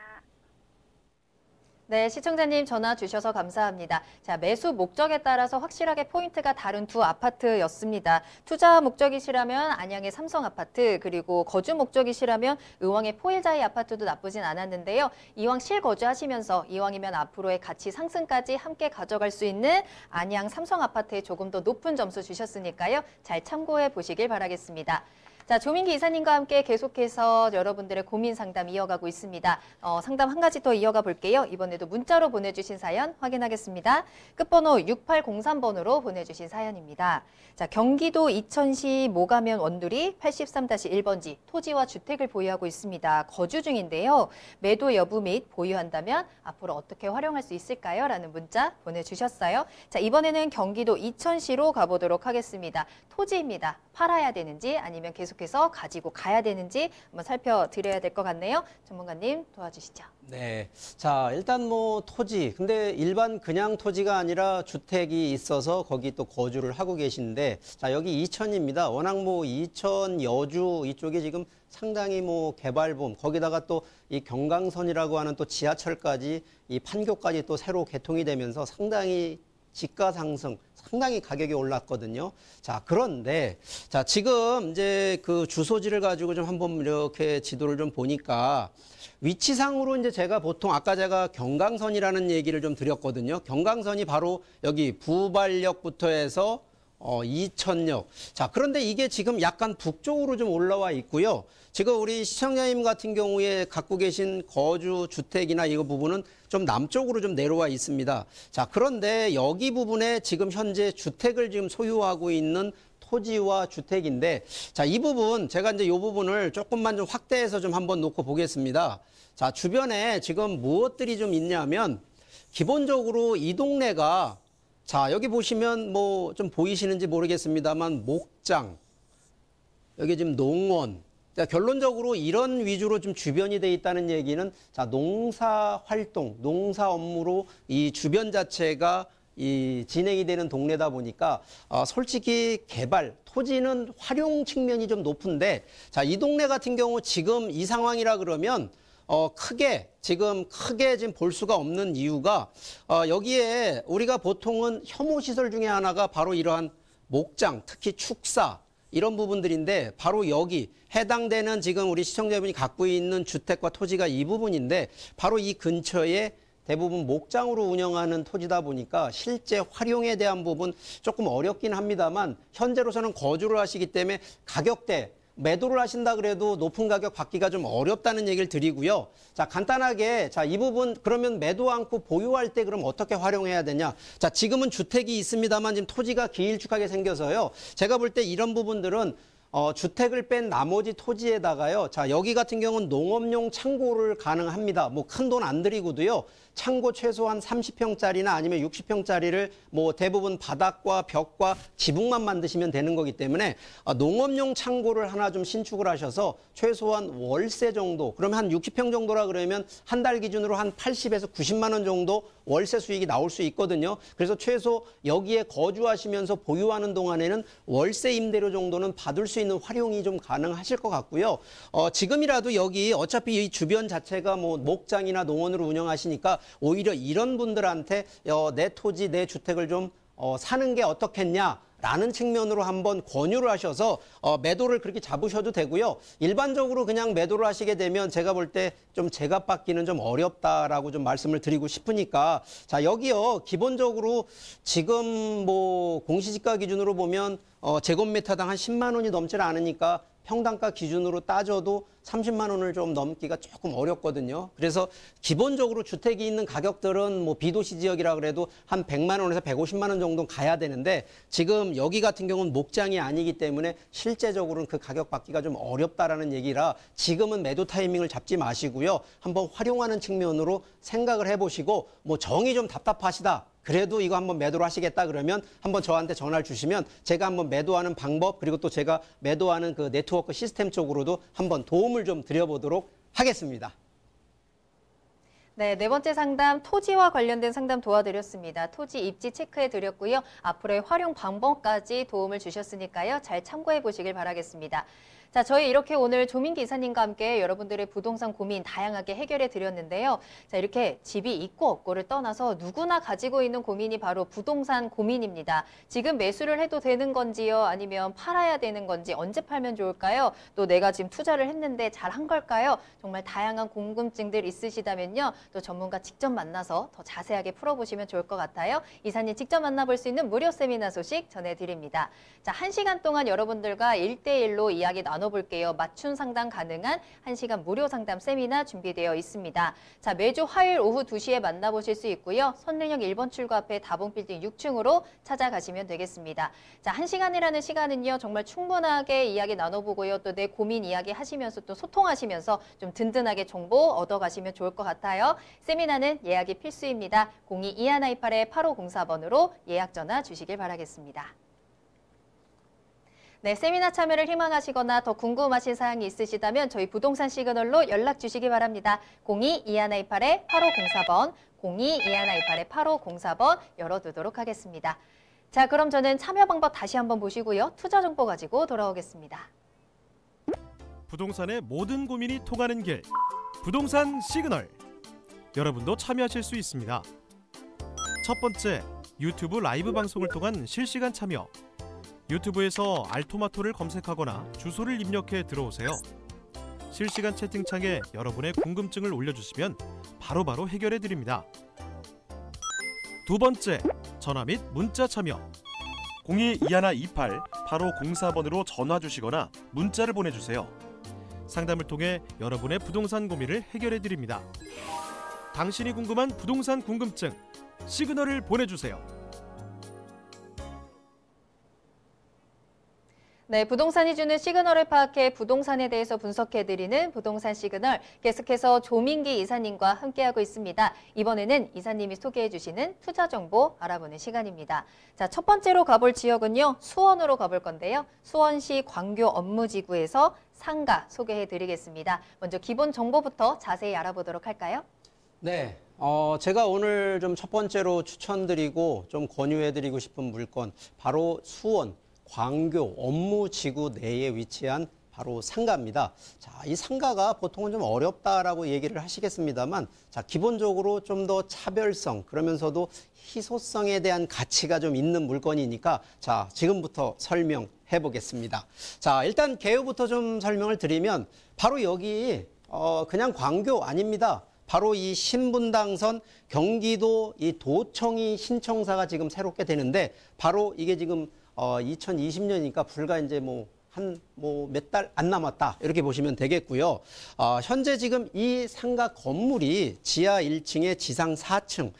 네, 시청자님 전화 주셔서 감사합니다. 자, 매수 목적에 따라서 확실하게 포인트가 다른 두 아파트였습니다. 투자 목적이시라면 안양의 삼성 아파트, 그리고 거주 목적이시라면 의왕의 포일자이 아파트도 나쁘진 않았는데요. 이왕 실거주하시면서 이왕이면 앞으로의 가치 상승까지 함께 가져갈 수 있는 안양 삼성 아파트에 조금 더 높은 점수 주셨으니까요. 잘 참고해 보시길 바라겠습니다. 자, 조민기 이사님과 함께 계속해서 여러분들의 고민 상담 이어가고 있습니다. 상담 한 가지 더 이어가 볼게요. 이번에도 문자로 보내주신 사연 확인하겠습니다. 끝번호 6803번으로 보내주신 사연입니다. 자, 경기도 이천시 모가면 원두리 83-1번지 토지와 주택을 보유하고 있습니다. 거주 중인데요. 매도 여부 및 보유한다면 앞으로 어떻게 활용할 수 있을까요? 라는 문자 보내주셨어요. 자, 이번에는 경기도 이천시로 가보도록 하겠습니다. 토지입니다. 팔아야 되는지 아니면 계속해서 가지고 가야 되는지 한번 살펴드려야 될 것 같네요. 전문가님 도와주시죠. 네. 자, 일단 뭐 토지. 근데 일반 그냥 토지가 아니라 주택이 있어서 거기 또 거주를 하고 계신데 자, 여기 이천입니다. 워낙 뭐 이천, 여주 이쪽에 지금 상당히 뭐 개발붐 거기다가 또 이 경강선이라고 하는 또 지하철까지 이 판교까지 또 새로 개통이 되면서 상당히 집가 상승, 상당히 가격이 올랐거든요. 자, 그런데, 자, 지금 이제 그 주소지를 가지고 좀 한번 이렇게 지도를 좀 보니까 위치상으로 이제 제가 보통 아까 제가 경강선이라는 얘기를 좀 드렸거든요. 경강선이 바로 여기 부발역부터 해서 이천역. 자, 그런데 이게 지금 약간 북쪽으로 좀 올라와 있고요. 지금 우리 시청자님 같은 경우에 갖고 계신 거주 주택이나 이거 부분은 좀 남쪽으로 좀 내려와 있습니다. 자, 그런데 여기 부분에 지금 현재 주택을 지금 소유하고 있는 토지와 주택인데, 자, 이 부분 제가 이제 이 부분을 조금만 좀 확대해서 좀 한번 놓고 보겠습니다. 자, 주변에 지금 무엇들이 좀 있냐면 기본적으로 이 동네가 자, 여기 보시면 뭐 좀 보이시는지 모르겠습니다만 목장, 여기 지금 농원. 자, 결론적으로 이런 위주로 좀 주변이 돼 있다는 얘기는 자, 농사 활동, 농사 업무로 이 주변 자체가 이 진행이 되는 동네다 보니까 솔직히 개발, 토지는 활용 측면이 좀 높은데 자, 이 동네 같은 경우 지금 이 상황이라 그러면 크게 지금 볼 수가 없는 이유가 여기에 우리가 보통은 혐오시설 중에 하나가 바로 이러한 목장, 특히 축사 이런 부분들인데 바로 여기 해당되는 지금 우리 시청자분이 갖고 있는 주택과 토지가 이 부분인데 바로 이 근처에 대부분 목장으로 운영하는 토지다 보니까 실제 활용에 대한 부분 조금 어렵긴 합니다만 현재로서는 거주를 하시기 때문에 가격대 매도를 하신다 그래도 높은 가격 받기가 좀 어렵다는 얘기를 드리고요. 자, 간단하게 자, 이 부분 그러면 매도 않고 보유할 때 그럼 어떻게 활용해야 되냐? 자, 지금은 주택이 있습니다만 지금 토지가 길쭉하게 생겨서요. 제가 볼 때 이런 부분들은 주택을 뺀 나머지 토지에다가요. 자, 여기 같은 경우는 농업용 창고를 가능합니다. 뭐 큰 돈 안 들이고도요. 창고 최소한 30평짜리나 아니면 60평짜리를 뭐 대부분 바닥과 벽과 지붕만 만드시면 되는 거기 때문에 농업용 창고를 하나 좀 신축을 하셔서 최소한 월세 정도, 그러면 한 60평 정도라 그러면 한 달 기준으로 한 80에서 90만 원 정도 월세 수익이 나올 수 있거든요. 그래서 최소 여기에 거주하시면서 보유하는 동안에는 월세 임대료 정도는 받을 수 있는 활용이 좀 가능하실 것 같고요. 지금이라도 여기 어차피 이 주변 자체가 뭐 목장이나 농원으로 운영하시니까 오히려 이런 분들한테 내 토지, 내 주택을 좀 사는 게 어떻겠냐라는 측면으로 한번 권유를 하셔서 매도를 그렇게 잡으셔도 되고요. 일반적으로 그냥 매도를 하시게 되면 제가 볼 때 좀 제값 받기는 좀 어렵다라고 좀 말씀을 드리고 싶으니까 자, 여기요. 기본적으로 지금 뭐 공시지가 기준으로 보면 제곱미터당 한 10만 원이 넘질 않으니까 평당가 기준으로 따져도 30만 원을 좀 넘기가 조금 어렵거든요. 그래서 기본적으로 주택이 있는 가격들은 뭐 비도시 지역이라 그래도 한 100만 원에서 150만 원 정도 가야 되는데 지금 여기 같은 경우는 목장이 아니기 때문에 실제적으로는 그 가격 받기가 좀 어렵다라는 얘기라 지금은 매도 타이밍을 잡지 마시고요. 한번 활용하는 측면으로 생각을 해보시고 뭐 정이 좀 답답하시다. 그래도 이거 한번 매도를 하시겠다 그러면 한번 저한테 전화를 주시면 제가 한번 매도하는 방법 그리고 또 제가 매도하는 그 네트워크 시스템 쪽으로도 한번 도움을 좀 드려보도록 하겠습니다. 네, 네 번째 상담 토지와 관련된 상담 도와드렸습니다. 토지 입지 체크해드렸고요. 앞으로의 활용 방법까지 도움을 주셨으니까요. 잘 참고해 보시길 바라겠습니다. 자, 저희 이렇게 오늘 조민기 이사님과 함께 여러분들의 부동산 고민 다양하게 해결해 드렸는데요. 자, 이렇게 집이 있고 없고를 떠나서 누구나 가지고 있는 고민이 바로 부동산 고민입니다. 지금 매수를 해도 되는 건지요? 아니면 팔아야 되는 건지 언제 팔면 좋을까요? 또 내가 지금 투자를 했는데 잘한 걸까요? 정말 다양한 궁금증들 있으시다면요. 또 전문가 직접 만나서 더 자세하게 풀어보시면 좋을 것 같아요. 이사님 직접 만나볼 수 있는 무료 세미나 소식 전해드립니다. 자, 1시간 동안 여러분들과 1대1로 이야기 나눠볼게요. 맞춤 상담 가능한 1시간 무료 상담 세미나 준비되어 있습니다. 자, 매주 화요일 오후 2시에 만나보실 수 있고요. 선릉역 1번 출구 앞에 다봉빌딩 6층으로 찾아가시면 되겠습니다. 자, 1시간이라는 시간은요. 정말 충분하게 이야기 나눠보고요. 또 내 고민 이야기 하시면서 또 소통하시면서 좀 든든하게 정보 얻어가시면 좋을 것 같아요. 세미나는 예약이 필수입니다. 02-2128-8504번으로 예약 전화 주시길 바라겠습니다. 네, 세미나 참여를 희망하시거나 더 궁금하신 사항이 있으시다면 저희 부동산 시그널로 연락 주시기 바랍니다. 02-2128-8504번, 02-2128-8504번 열어두도록 하겠습니다. 자, 그럼 저는 참여 방법 다시 한번 보시고요. 투자 정보 가지고 돌아오겠습니다. 부동산의 모든 고민이 통하는 길, 부동산 시그널. 여러분도 참여하실 수 있습니다. 첫 번째, 유튜브 라이브 방송을 통한 실시간 참여. 유튜브에서 알토마토를 검색하거나 주소를 입력해 들어오세요. 실시간 채팅창에 여러분의 궁금증을 올려주시면 바로바로 해결해 드립니다. 두 번째, 전화 및 문자 참여. 02-2128-8504번으로 전화 주시거나 문자를 보내주세요. 상담을 통해 여러분의 부동산 고민을 해결해 드립니다. 당신이 궁금한 부동산 궁금증, 시그널을 보내주세요. 네, 부동산이 주는 시그널을 파악해 부동산에 대해서 분석해드리는 부동산 시그널, 계속해서 조민기 이사님과 함께하고 있습니다. 이번에는 이사님이 소개해주시는 투자 정보 알아보는 시간입니다. 자, 첫 번째로 가볼 지역은요, 수원으로 가볼 건데요. 수원시 광교 업무지구에서 상가 소개해드리겠습니다. 먼저 기본 정보부터 자세히 알아보도록 할까요? 네, 제가 오늘 좀 첫 번째로 추천드리고 좀 권유해드리고 싶은 물건, 바로 수원 광교 업무지구 내에 위치한 바로 상가입니다. 자, 이 상가가 보통은 좀 어렵다라고 얘기를 하시겠습니다만, 자, 기본적으로 좀 더 차별성, 그러면서도 희소성에 대한 가치가 좀 있는 물건이니까, 자, 지금부터 설명해 보겠습니다. 자, 일단 개요부터 좀 설명을 드리면, 바로 여기, 그냥 광교 아닙니다. 바로 이 신분당선 경기도 이 도청이 신청사가 지금 새롭게 되는데, 바로 이게 지금 2020년이니까 불과 이제 몇 달 안 남았다. 이렇게 보시면 되겠고요. 현재 지금 이 상가 건물이 지하 1층에 지상 4층.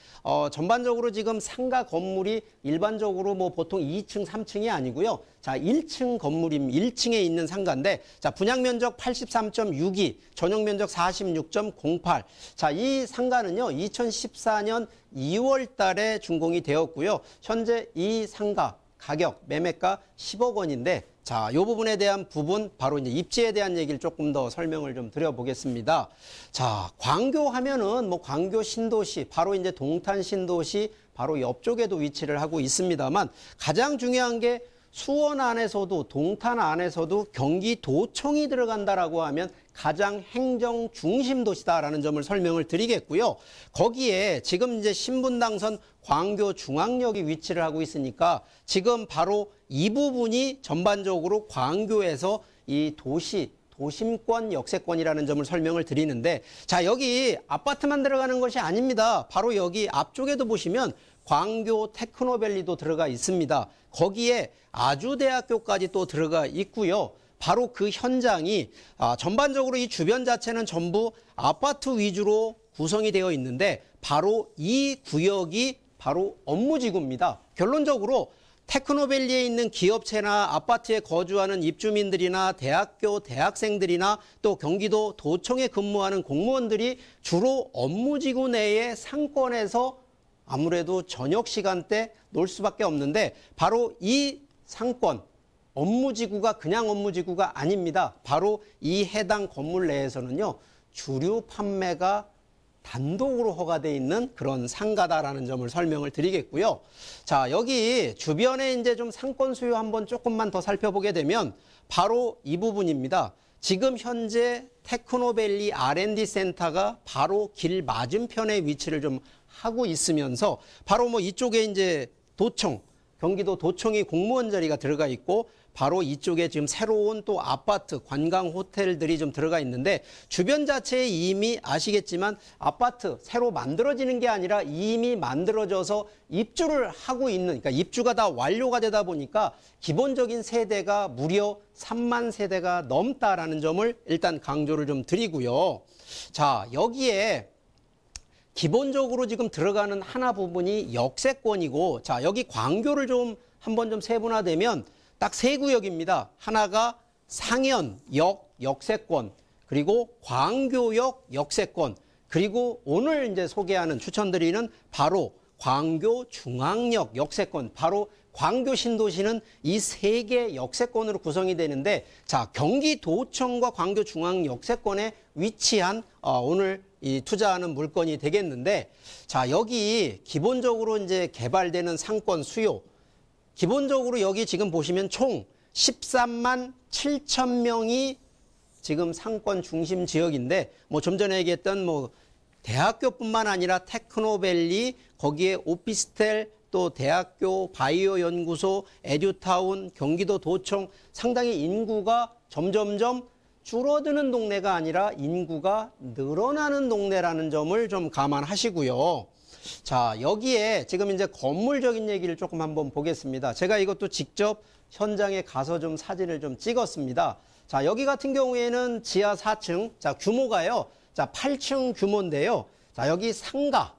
전반적으로 지금 상가 건물이 일반적으로 보통 2층, 3층이 아니고요. 자, 1층 건물임 1층에 있는 상가인데, 자, 분양 면적 83.62, 전용 면적 46.08. 자, 이 상가는요, 2014년 2월 달에 준공이 되었고요. 현재 이 상가 가격, 매매가 10억 원인데, 자, 이 부분에 대한 부분, 바로 이제 입지에 대한 얘기를 조금 더 설명을 좀 드려보겠습니다. 자, 광교 하면은 광교 신도시, 바로 이제 동탄 신도시 바로 옆쪽에도 위치를 하고 있습니다만, 가장 중요한 게 수원 안에서도 동탄 안에서도 경기도청이 들어간다라고 하면 가장 행정 중심 도시다라는 점을 설명을 드리겠고요. 거기에 지금 이제 신분당선 광교 중앙역이 위치를 하고 있으니까 지금 바로 이 부분이 전반적으로 광교에서 이 도심권 역세권이라는 점을 설명을 드리는데, 자, 여기 아파트만 들어가는 것이 아닙니다. 바로 여기 앞쪽에도 보시면 광교 테크노밸리도 들어가 있습니다. 거기에 아주대학교까지 또 들어가 있고요. 바로 그 현장이 전반적으로 이 주변 자체는 전부 아파트 위주로 구성이 되어 있는데 바로 이 구역이 바로 업무지구입니다. 결론적으로 테크노밸리에 있는 기업체나 아파트에 거주하는 입주민들이나 대학교 대학생들이나 또 경기도 도청에 근무하는 공무원들이 주로 업무지구 내의 상권에서 아무래도 저녁 시간대 놀 수밖에 없는데 바로 이 상권 업무지구가 그냥 업무지구가 아닙니다. 바로 이 해당 건물 내에서는요. 주류 판매가 단독으로 허가되어 있는 그런 상가다라는 점을 설명을 드리겠고요. 자, 여기 주변에 이제 좀 상권 수요 한번 조금만 더 살펴보게 되면 바로 이 부분입니다. 지금 현재 테크노밸리 R&D 센터가 바로 길 맞은편에 위치를 좀 하고 있으면서 바로 뭐 이쪽에 이제 도청, 경기도 도청이 공무원 자리가 들어가 있고 바로 이쪽에 지금 새로운 또 아파트, 관광 호텔들이 좀 들어가 있는데 주변 자체에 이미 아시겠지만 아파트 새로 만들어지는 게 아니라 이미 만들어져서 입주를 하고 있는, 그러니까 입주가 다 완료가 되다 보니까 기본적인 세대가 무려 3만 세대가 넘다라는 점을 일단 강조를 좀 드리고요. 자, 여기에 기본적으로 지금 들어가는 하나 부분이 역세권이고, 자, 여기 광교를 좀 한번 좀 세분화되면 딱 세 구역입니다. 하나가 상현역 역세권, 그리고 광교역 역세권, 그리고 오늘 이제 소개하는 추천드리는 바로 광교 중앙역 역세권, 바로 광교 신도시는 이 세 개 역세권으로 구성이 되는데, 자, 경기도청과 광교 중앙 역세권에 위치한 오늘 이 투자하는 물건이 되겠는데, 자, 여기 기본적으로 이제 개발되는 상권 수요, 기본적으로 여기 지금 보시면 총 13만 7천 명이 지금 상권 중심 지역인데, 뭐 좀 전에 얘기했던 뭐 대학교뿐만 아니라 테크노밸리, 거기에 오피스텔, 또 대학교, 바이오 연구소, 에듀타운, 경기도 도청, 상당히 인구가 점점점 줄어드는 동네가 아니라 인구가 늘어나는 동네라는 점을 좀 감안하시고요. 자, 여기에 지금 이제 건물적인 얘기를 조금 한번 보겠습니다. 제가 이것도 직접 현장에 가서 좀 사진을 좀 찍었습니다. 자, 여기 같은 경우에는 지하 4층, 자, 규모가요. 자, 8층 규모인데요. 자, 여기 상가,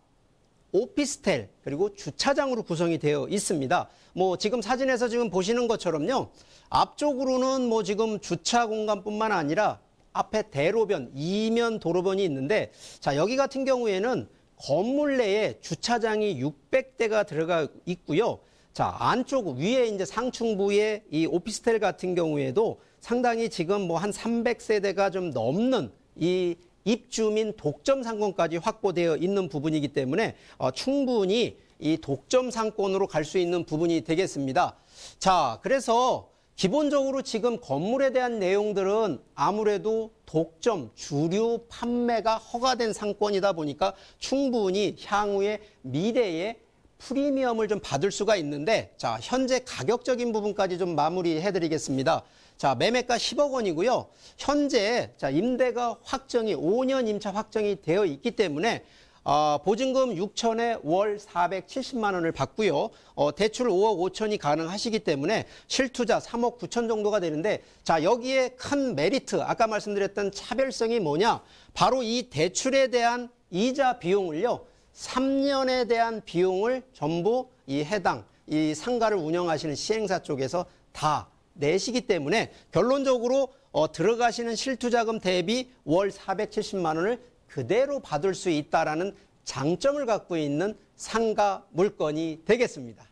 오피스텔, 그리고 주차장으로 구성이 되어 있습니다. 뭐 지금 사진에서 지금 보시는 것처럼요. 앞쪽으로는 뭐 지금 주차 공간뿐만 아니라 앞에 대로변, 이면 도로변이 있는데, 자, 여기 같은 경우에는 건물 내에 주차장이 600대가 들어가 있고요. 자, 안쪽 위에 이제 상층부에 이 오피스텔 같은 경우에도 상당히 지금 뭐 한 300세대가 좀 넘는 이 입주민 독점 상권까지 확보되어 있는 부분이기 때문에 충분히 이 독점 상권으로 갈 수 있는 부분이 되겠습니다. 자, 그래서 기본적으로 지금 건물에 대한 내용들은 아무래도 독점, 주류 판매가 허가된 상권이다 보니까 충분히 향후에 미래에 프리미엄을 좀 받을 수가 있는데, 자, 현재 가격적인 부분까지 좀 마무리해 드리겠습니다. 자, 매매가 10억 원이고요. 현재 자, 임대가 확정이 5년 임차 확정이 되어 있기 때문에 보증금 6천에 월 470만 원을 받고요. 대출 5억 5천이 가능하시기 때문에 실투자 3억 9천 정도가 되는데, 자, 여기에 큰 메리트, 아까 말씀드렸던 차별성이 뭐냐? 바로 이 대출에 대한 이자 비용을요. 3년에 대한 비용을 전부 이 해당 이 상가를 운영하시는 시행사 쪽에서 다 내시기 때문에 결론적으로 들어가시는 실투자금 대비 월 470만 원을 그대로 받을 수 있다라는 장점을 갖고 있는 상가 물건이 되겠습니다.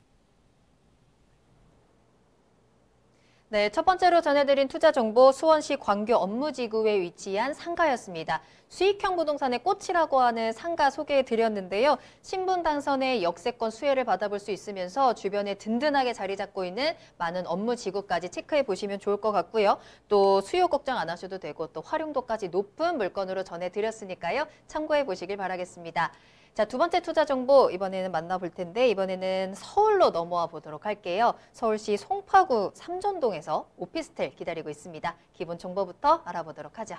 네, 첫 번째로 전해드린 투자 정보, 수원시 광교 업무지구에 위치한 상가였습니다. 수익형 부동산의 꽃이라고 하는 상가 소개해드렸는데요. 신분 당선의 역세권 수혜를 받아볼 수 있으면서 주변에 든든하게 자리 잡고 있는 많은 업무지구까지 체크해보시면 좋을 것 같고요. 또 수요 걱정 안 하셔도 되고 또 활용도까지 높은 물건으로 전해드렸으니까요. 참고해보시길 바라겠습니다. 자, 두 번째 투자 정보 이번에는 만나볼 텐데, 이번에는 서울로 넘어와 보도록 할게요. 서울시 송파구 삼전동에서 오피스텔 기다리고 있습니다. 기본 정보부터 알아보도록 하죠.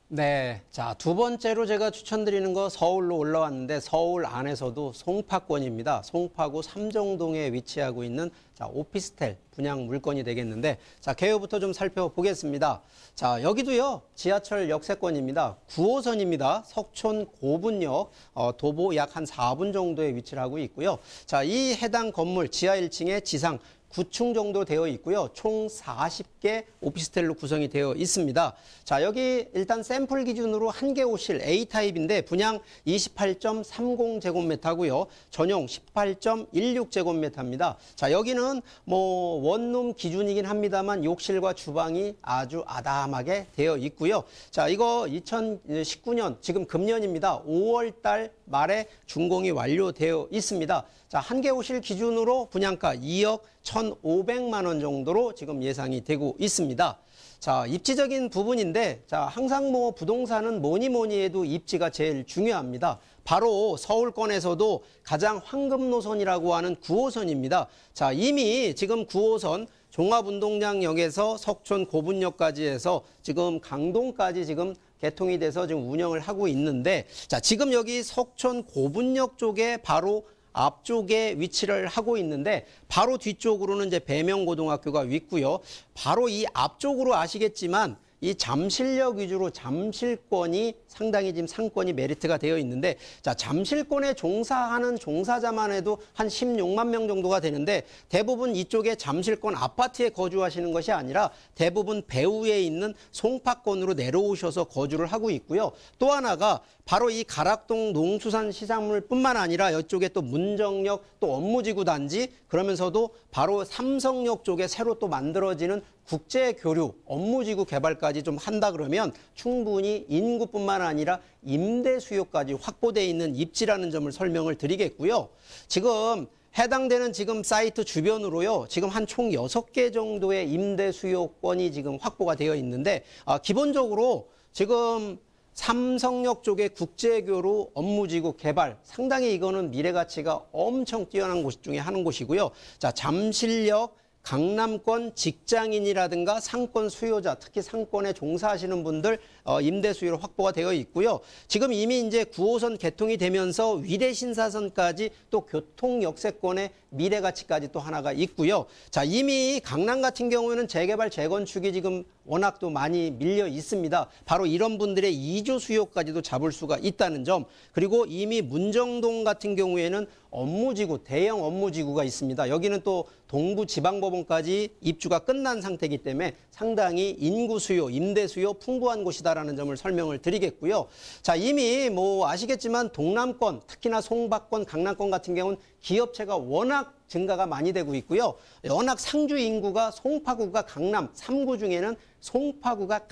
네. 자, 두 번째로 제가 추천드리는 거 서울로 올라왔는데 서울 안에서도 송파권입니다. 송파구 삼정동에 위치하고 있는 자, 오피스텔 분양 물건이 되겠는데 자, 개요부터 좀 살펴보겠습니다. 자, 여기도요. 지하철 역세권입니다. 9호선입니다. 석촌 고분역 도보 약 한 4분 정도에 위치를 하고 있고요. 자, 이 해당 건물 지하 1층에 지상 9층 정도 되어 있고요. 총 40개 오피스텔로 구성이 되어 있습니다. 자, 여기 일단 샘플 기준으로 한 개 호실 A타입인데 분양 28.30제곱미터고요. 전용 18.16제곱미터입니다. 자, 여기는 뭐 원룸 기준이긴 합니다만 욕실과 주방이 아주 아담하게 되어 있고요. 자, 이거 2019년 지금 금년입니다. 5월 달 말에 준공이 완료되어 있습니다. 자, 한 개 호실 기준으로 분양가 2억 1,500만 원 정도로 지금 예상이 되고 있습니다. 자, 입지적인 부분인데, 자, 항상 뭐 부동산은 뭐니 해도 입지가 제일 중요합니다. 바로 서울권에서도 가장 황금 노선이라고 하는 9호선입니다. 자, 이미 지금 9호선 종합운동장역에서 석촌 고분역까지 해서 지금 강동까지 지금 개통이 돼서 지금 운영을 하고 있는데, 자, 지금 여기 석촌 고분역 쪽에 바로 앞쪽에 위치를 하고 있는데 바로 뒤쪽으로는 이제 배명고등학교가 있고요. 바로 이 앞쪽으로 아시겠지만 이 잠실역 위주로 잠실권이 상당히 지금 상권이 메리트가 되어 있는데 자, 잠실권에 종사하는 종사자만 해도 한 16만 명 정도가 되는데 대부분 이쪽에 잠실권 아파트에 거주하시는 것이 아니라 대부분 배후에 있는 송파권으로 내려오셔서 거주를 하고 있고요. 또 하나가 바로 이 가락동 농수산시장물뿐만 아니라 이쪽에 또 문정역 또 업무지구 단지 그러면서도 바로 삼성역 쪽에 새로 또 만들어지는 국제교류, 업무지구 개발까지 좀 한다 그러면 충분히 인구뿐만 아니라 임대 수요까지 확보되어 있는 입지라는 점을 설명을 드리겠고요. 지금 해당되는 지금 사이트 주변으로요. 지금 한 총 6개 정도의 임대 수요권이 지금 확보가 되어 있는데 기본적으로 지금 삼성역 쪽의 국제교류 업무지구 개발 상당히 이거는 미래 가치가 엄청 뛰어난 곳 중에 하는 곳이고요. 자, 잠실역 강남권 직장인이라든가 상권 수요자, 특히 상권에 종사하시는 분들 임대 수요로 확보가 되어 있고요. 지금 이미 이제 9호선 개통이 되면서 위례신사선까지 또 교통 역세권의 미래 가치까지 또 하나가 있고요. 자, 이미 강남 같은 경우에는 재개발, 재건축이 지금 워낙 또 많이 밀려 있습니다. 바로 이런 분들의 이주 수요까지도 잡을 수가 있다는 점. 그리고 이미 문정동 같은 경우에는 업무지구, 대형 업무지구가 있습니다. 여기는 또 동부지방법원까지 입주가 끝난 상태이기 때문에 상당히 인구 수요, 임대 수요 풍부한 곳이다라는 점을 설명을 드리겠고요. 자, 이미 뭐 아시겠지만 동남권, 특히나 송파권, 강남권 같은 경우는 기업체가 워낙 증가가 많이 되고 있고요. 워낙 상주 인구가 송파구가 강남 3구 중에는 송파구가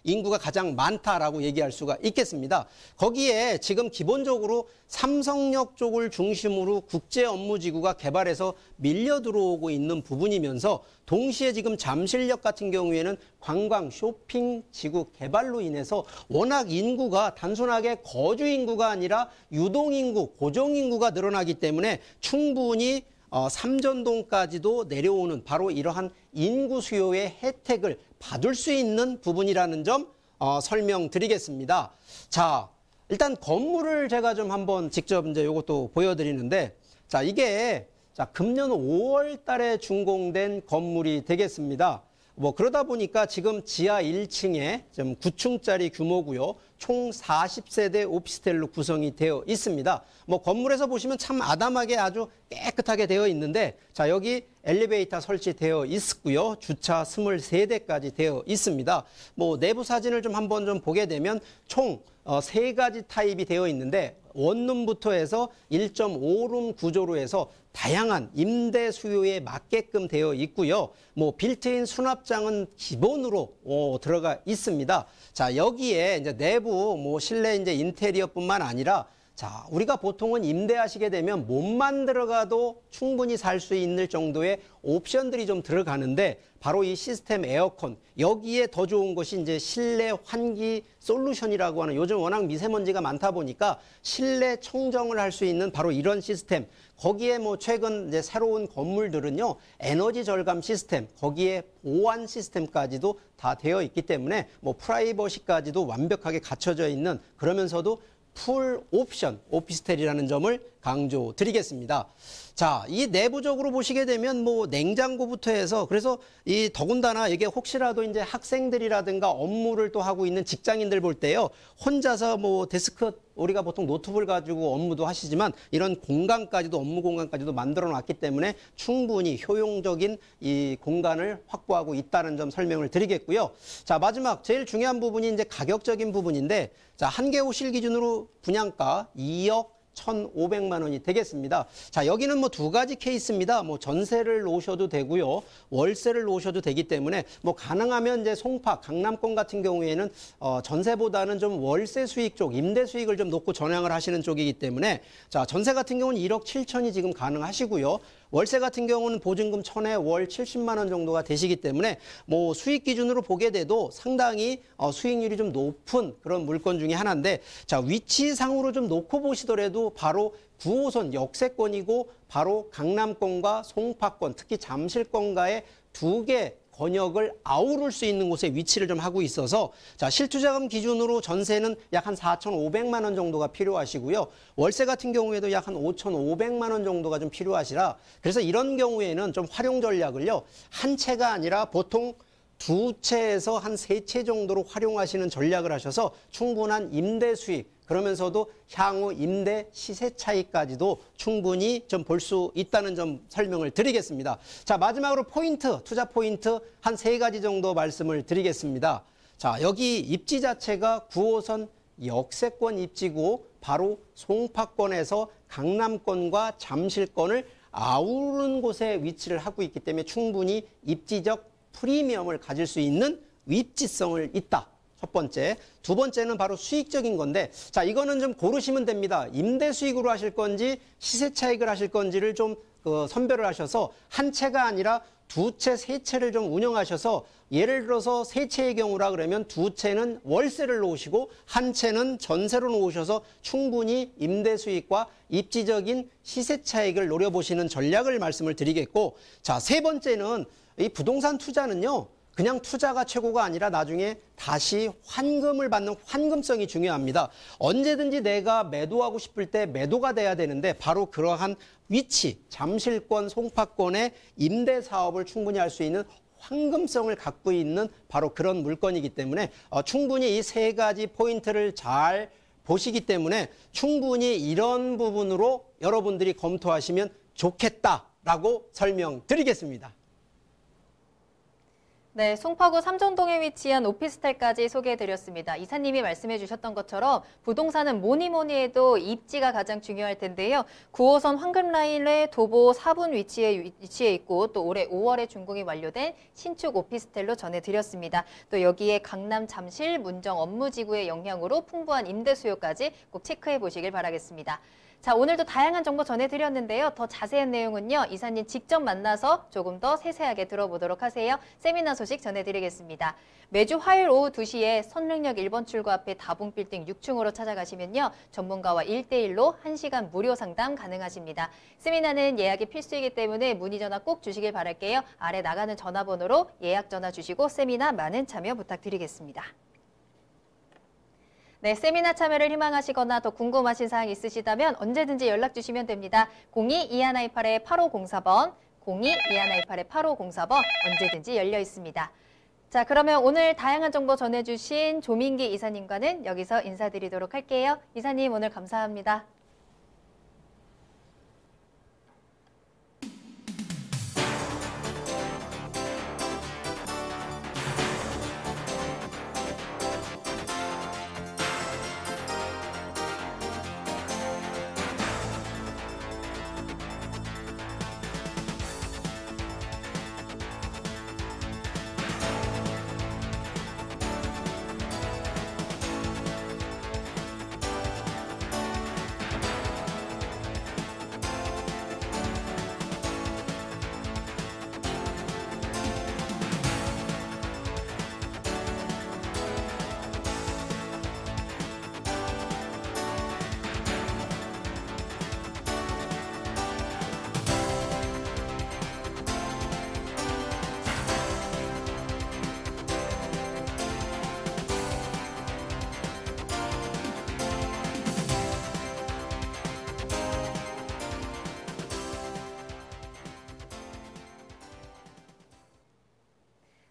인구가 가장 많다라고 얘기할 수가 있겠습니다. 거기에 지금 기본적으로 삼성역 쪽을 중심으로 국제 업무지구가 개발해서 밀려 들어오고 있는 부분이면서 동시에 지금 잠실역 같은 경우에는 관광 쇼핑 지구 개발로 인해서 워낙 인구가 단순하게 거주 인구가 아니라 유동 인구, 고정 인구가 늘어나기 때문에 충분히 삼전동까지도 내려오는 바로 이러한 인구 수요의 혜택을 받을 수 있는 부분이라는 점 설명드리겠습니다. 자, 일단 건물을 제가 좀 한번 직접 이제 이것도 보여드리는데, 자, 이게 자, 금년 5월 달에 준공된 건물이 되겠습니다. 뭐 그러다 보니까 지금 지하 1층에 좀 9층짜리 규모고요. 총 40세대 오피스텔로 구성이 되어 있습니다. 뭐 건물에서 보시면 참 아담하게 아주 깨끗하게 되어 있는데, 자, 여기 엘리베이터 설치되어 있고요. 주차 23대까지 되어 있습니다. 뭐 내부 사진을 좀 한번 좀 보게 되면 총 3가지 타입이 되어 있는데 원룸부터 해서 1.5룸 구조로 해서 다양한 임대 수요에 맞게끔 되어 있고요. 뭐 빌트인 수납장은 기본으로 들어가 있습니다. 자, 여기에 이제 내부 뭐 실내 이제 인테리어뿐만 아니라 자, 우리가 보통은 임대하시게 되면 몸만 들어가도 충분히 살 수 있는 정도의 옵션들이 좀 들어가는데 바로 이 시스템 에어컨, 여기에 더 좋은 것이 이제 실내 환기 솔루션이라고 하는, 요즘 워낙 미세먼지가 많다 보니까 실내 청정을 할 수 있는 바로 이런 시스템, 거기에 뭐 최근 이제 새로운 건물들은요 에너지 절감 시스템, 거기에 보안 시스템까지도 다 되어 있기 때문에 뭐 프라이버시까지도 완벽하게 갖춰져 있는, 그러면서도 풀 옵션 오피스텔이라는 점을 강조드리겠습니다. 자, 이 내부적으로 보시게 되면 뭐 냉장고부터 해서, 그래서 이 더군다나 이게 혹시라도 이제 학생들이라든가 업무를 또 하고 있는 직장인들 볼 때요, 혼자서 뭐 데스크, 우리가 보통 노트북을 가지고 업무도 하시지만 이런 공간까지도, 업무 공간까지도 만들어 놨기 때문에 충분히 효용적인 이 공간을 확보하고 있다는 점 설명을 드리겠고요. 자, 마지막 제일 중요한 부분이 이제 가격적인 부분인데, 자, 한 개 호실 기준으로 분양가 2억 1,500만 원이 되겠습니다. 자, 여기는 뭐 두 가지 케이스입니다. 뭐 전세를 놓으셔도 되고요, 월세를 놓으셔도 되기 때문에 뭐 가능하면 이제 송파, 강남권 같은 경우에는 전세보다는 좀 월세 수익 쪽, 임대 수익을 좀 놓고 전향을 하시는 쪽이기 때문에, 자, 전세 같은 경우는 1억 7천이 지금 가능하시고요. 월세 같은 경우는 보증금 1,000에 월 70만 원 정도가 되시기 때문에 뭐 수익 기준으로 보게 돼도 상당히 수익률이 좀 높은 그런 물건 중에 하나인데, 자, 위치상으로 좀 놓고 보시더라도 바로 9호선 역세권이고 바로 강남권과 송파권, 특히 잠실권과의 두 개 권역을 아우를 수 있는 곳에 위치를 좀 하고 있어서, 자, 실투자금 기준으로 전세는 약 한 4,500만 원 정도가 필요하시고요. 월세 같은 경우에도 약 한 5,500만 원 정도가 좀 필요하시라, 그래서 이런 경우에는 좀 활용 전략을요, 한 채가 아니라 보통 두 채에서 한 세 채 정도로 활용하시는 전략을 하셔서 충분한 임대 수익, 그러면서도 향후 임대 시세 차이까지도 충분히 좀 볼 수 있다는 점 설명을 드리겠습니다. 자, 마지막으로 포인트, 투자 포인트 한 세 가지 정도 말씀을 드리겠습니다. 자, 여기 입지 자체가 9호선 역세권 입지고 바로 송파권에서 강남권과 잠실권을 아우르는 곳에 위치를 하고 있기 때문에 충분히 입지적 프리미엄을 가질 수 있는 위치성을 있다. 첫 번째. 두 번째는 바로 수익적인 건데, 자, 이거는 좀 고르시면 됩니다. 임대 수익으로 하실 건지 시세 차익을 하실 건지를 좀 선별을 하셔서 한 채가 아니라 두 채, 세 채를 좀 운영하셔서, 예를 들어서 세 채의 경우라 그러면 두 채는 월세를 놓으시고 한 채는 전세로 놓으셔서 충분히 임대 수익과 입지적인 시세 차익을 노려보시는 전략을 말씀을 드리겠고, 자, 세 번째는 이 부동산 투자는요, 그냥 투자가 최고가 아니라 나중에 다시 환금을 받는 환금성이 중요합니다. 언제든지 내가 매도하고 싶을 때 매도가 돼야 되는데, 바로 그러한 위치, 잠실권, 송파권의 임대 사업을 충분히 할 수 있는 황금성을 갖고 있는 바로 그런 물건이기 때문에 충분히 이 세 가지 포인트를 잘 보시기 때문에 충분히 이런 부분으로 여러분들이 검토하시면 좋겠다라고 설명드리겠습니다. 네, 송파구 삼전동에 위치한 오피스텔까지 소개해드렸습니다. 이사님이 말씀해 주셨던 것처럼 부동산은 뭐니 해도 입지가 가장 중요할 텐데요. 9호선 황금라인의 도보 4분 위치에 있고, 또 올해 5월에 준공이 완료된 신축 오피스텔로 전해드렸습니다. 또 여기에 강남, 잠실, 문정 업무지구의 영향으로 풍부한 임대 수요까지 꼭 체크해 보시길 바라겠습니다. 자, 오늘도 다양한 정보 전해드렸는데요. 더 자세한 내용은요, 이사님 직접 만나서 조금 더 세세하게 들어보도록 하세요. 세미나 소식 전해드리겠습니다. 매주 화요일 오후 2시에 선릉역 1번 출구 앞에 다봉빌딩 6층으로 찾아가시면요, 전문가와 1대1로 1시간 무료 상담 가능하십니다. 세미나는 예약이 필수이기 때문에 문의 전화 꼭 주시길 바랄게요. 아래 나가는 전화번호로 예약 전화 주시고 세미나 많은 참여 부탁드리겠습니다. 네, 세미나 참여를 희망하시거나 더 궁금하신 사항 있으시다면 언제든지 연락 주시면 됩니다. 02-2128-8504번, 02-2128-8504번 언제든지 열려 있습니다. 자, 그러면 오늘 다양한 정보 전해주신 조민기 이사님과는 여기서 인사드리도록 할게요. 이사님, 오늘 감사합니다.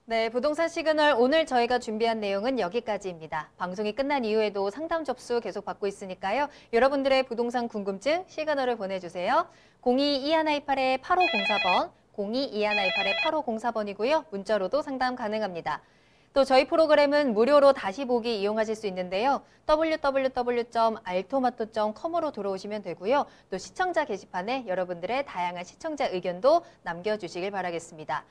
네, 부동산 시그널 오늘 저희가 준비한 내용은 여기까지입니다. 방송이 끝난 이후에도 상담 접수 계속 받고 있으니까요. 여러분들의 부동산 궁금증 시그널을 보내주세요. 02-2128-8504번, 02-2128-8504번이고요. 문자로도 상담 가능합니다. 또 저희 프로그램은 무료로 다시 보기 이용하실 수 있는데요. www.altomato.com으로 들어오시면 되고요. 또 시청자 게시판에 여러분들의 다양한 시청자 의견도 남겨주시길 바라겠습니다.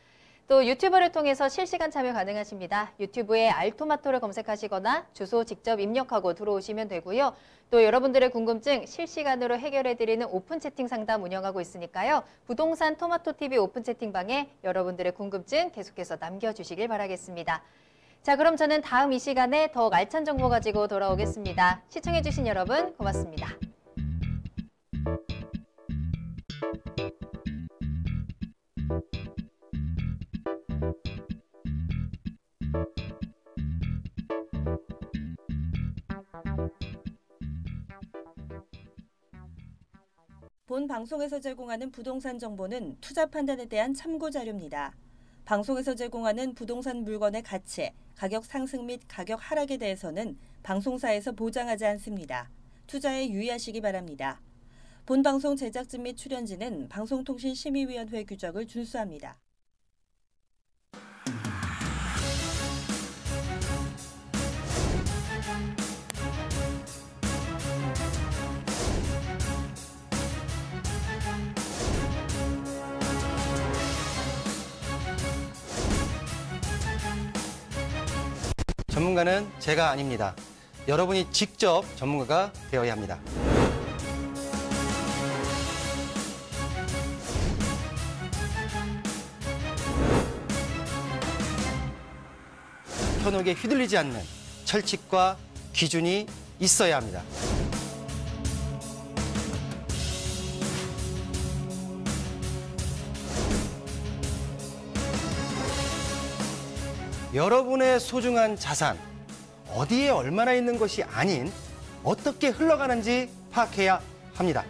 또 유튜브를 통해서 실시간 참여 가능하십니다. 유튜브에 알토마토를 검색하시거나 주소 직접 입력하고 들어오시면 되고요. 또 여러분들의 궁금증 실시간으로 해결해드리는 오픈 채팅 상담 운영하고 있으니까요. 부동산 토마토TV 오픈 채팅방에 여러분들의 궁금증 계속해서 남겨주시길 바라겠습니다. 자, 그럼 저는 다음 이 시간에 더욱 알찬 정보 가지고 돌아오겠습니다. 시청해주신 여러분 고맙습니다. 본 방송에서 제공하는 부동산 정보는 투자 판단에 대한 참고 자료입니다. 방송에서 제공하는 부동산 물건의 가치, 가격 상승 및 가격 하락에 대해서는 방송사에서 보장하지 않습니다. 투자에 유의하시기 바랍니다. 본 방송 제작진 및 출연진은 방송통신심의위원회 규정을 준수합니다. 전문가는 제가 아닙니다. 여러분이 직접 전문가가 되어야 합니다. 현혹에 휘둘리지 않는 철칙과 기준이 있어야 합니다. 여러분의 소중한 자산, 어디에 얼마나 있는 것이 아닌 어떻게 흘러가는지 파악해야 합니다.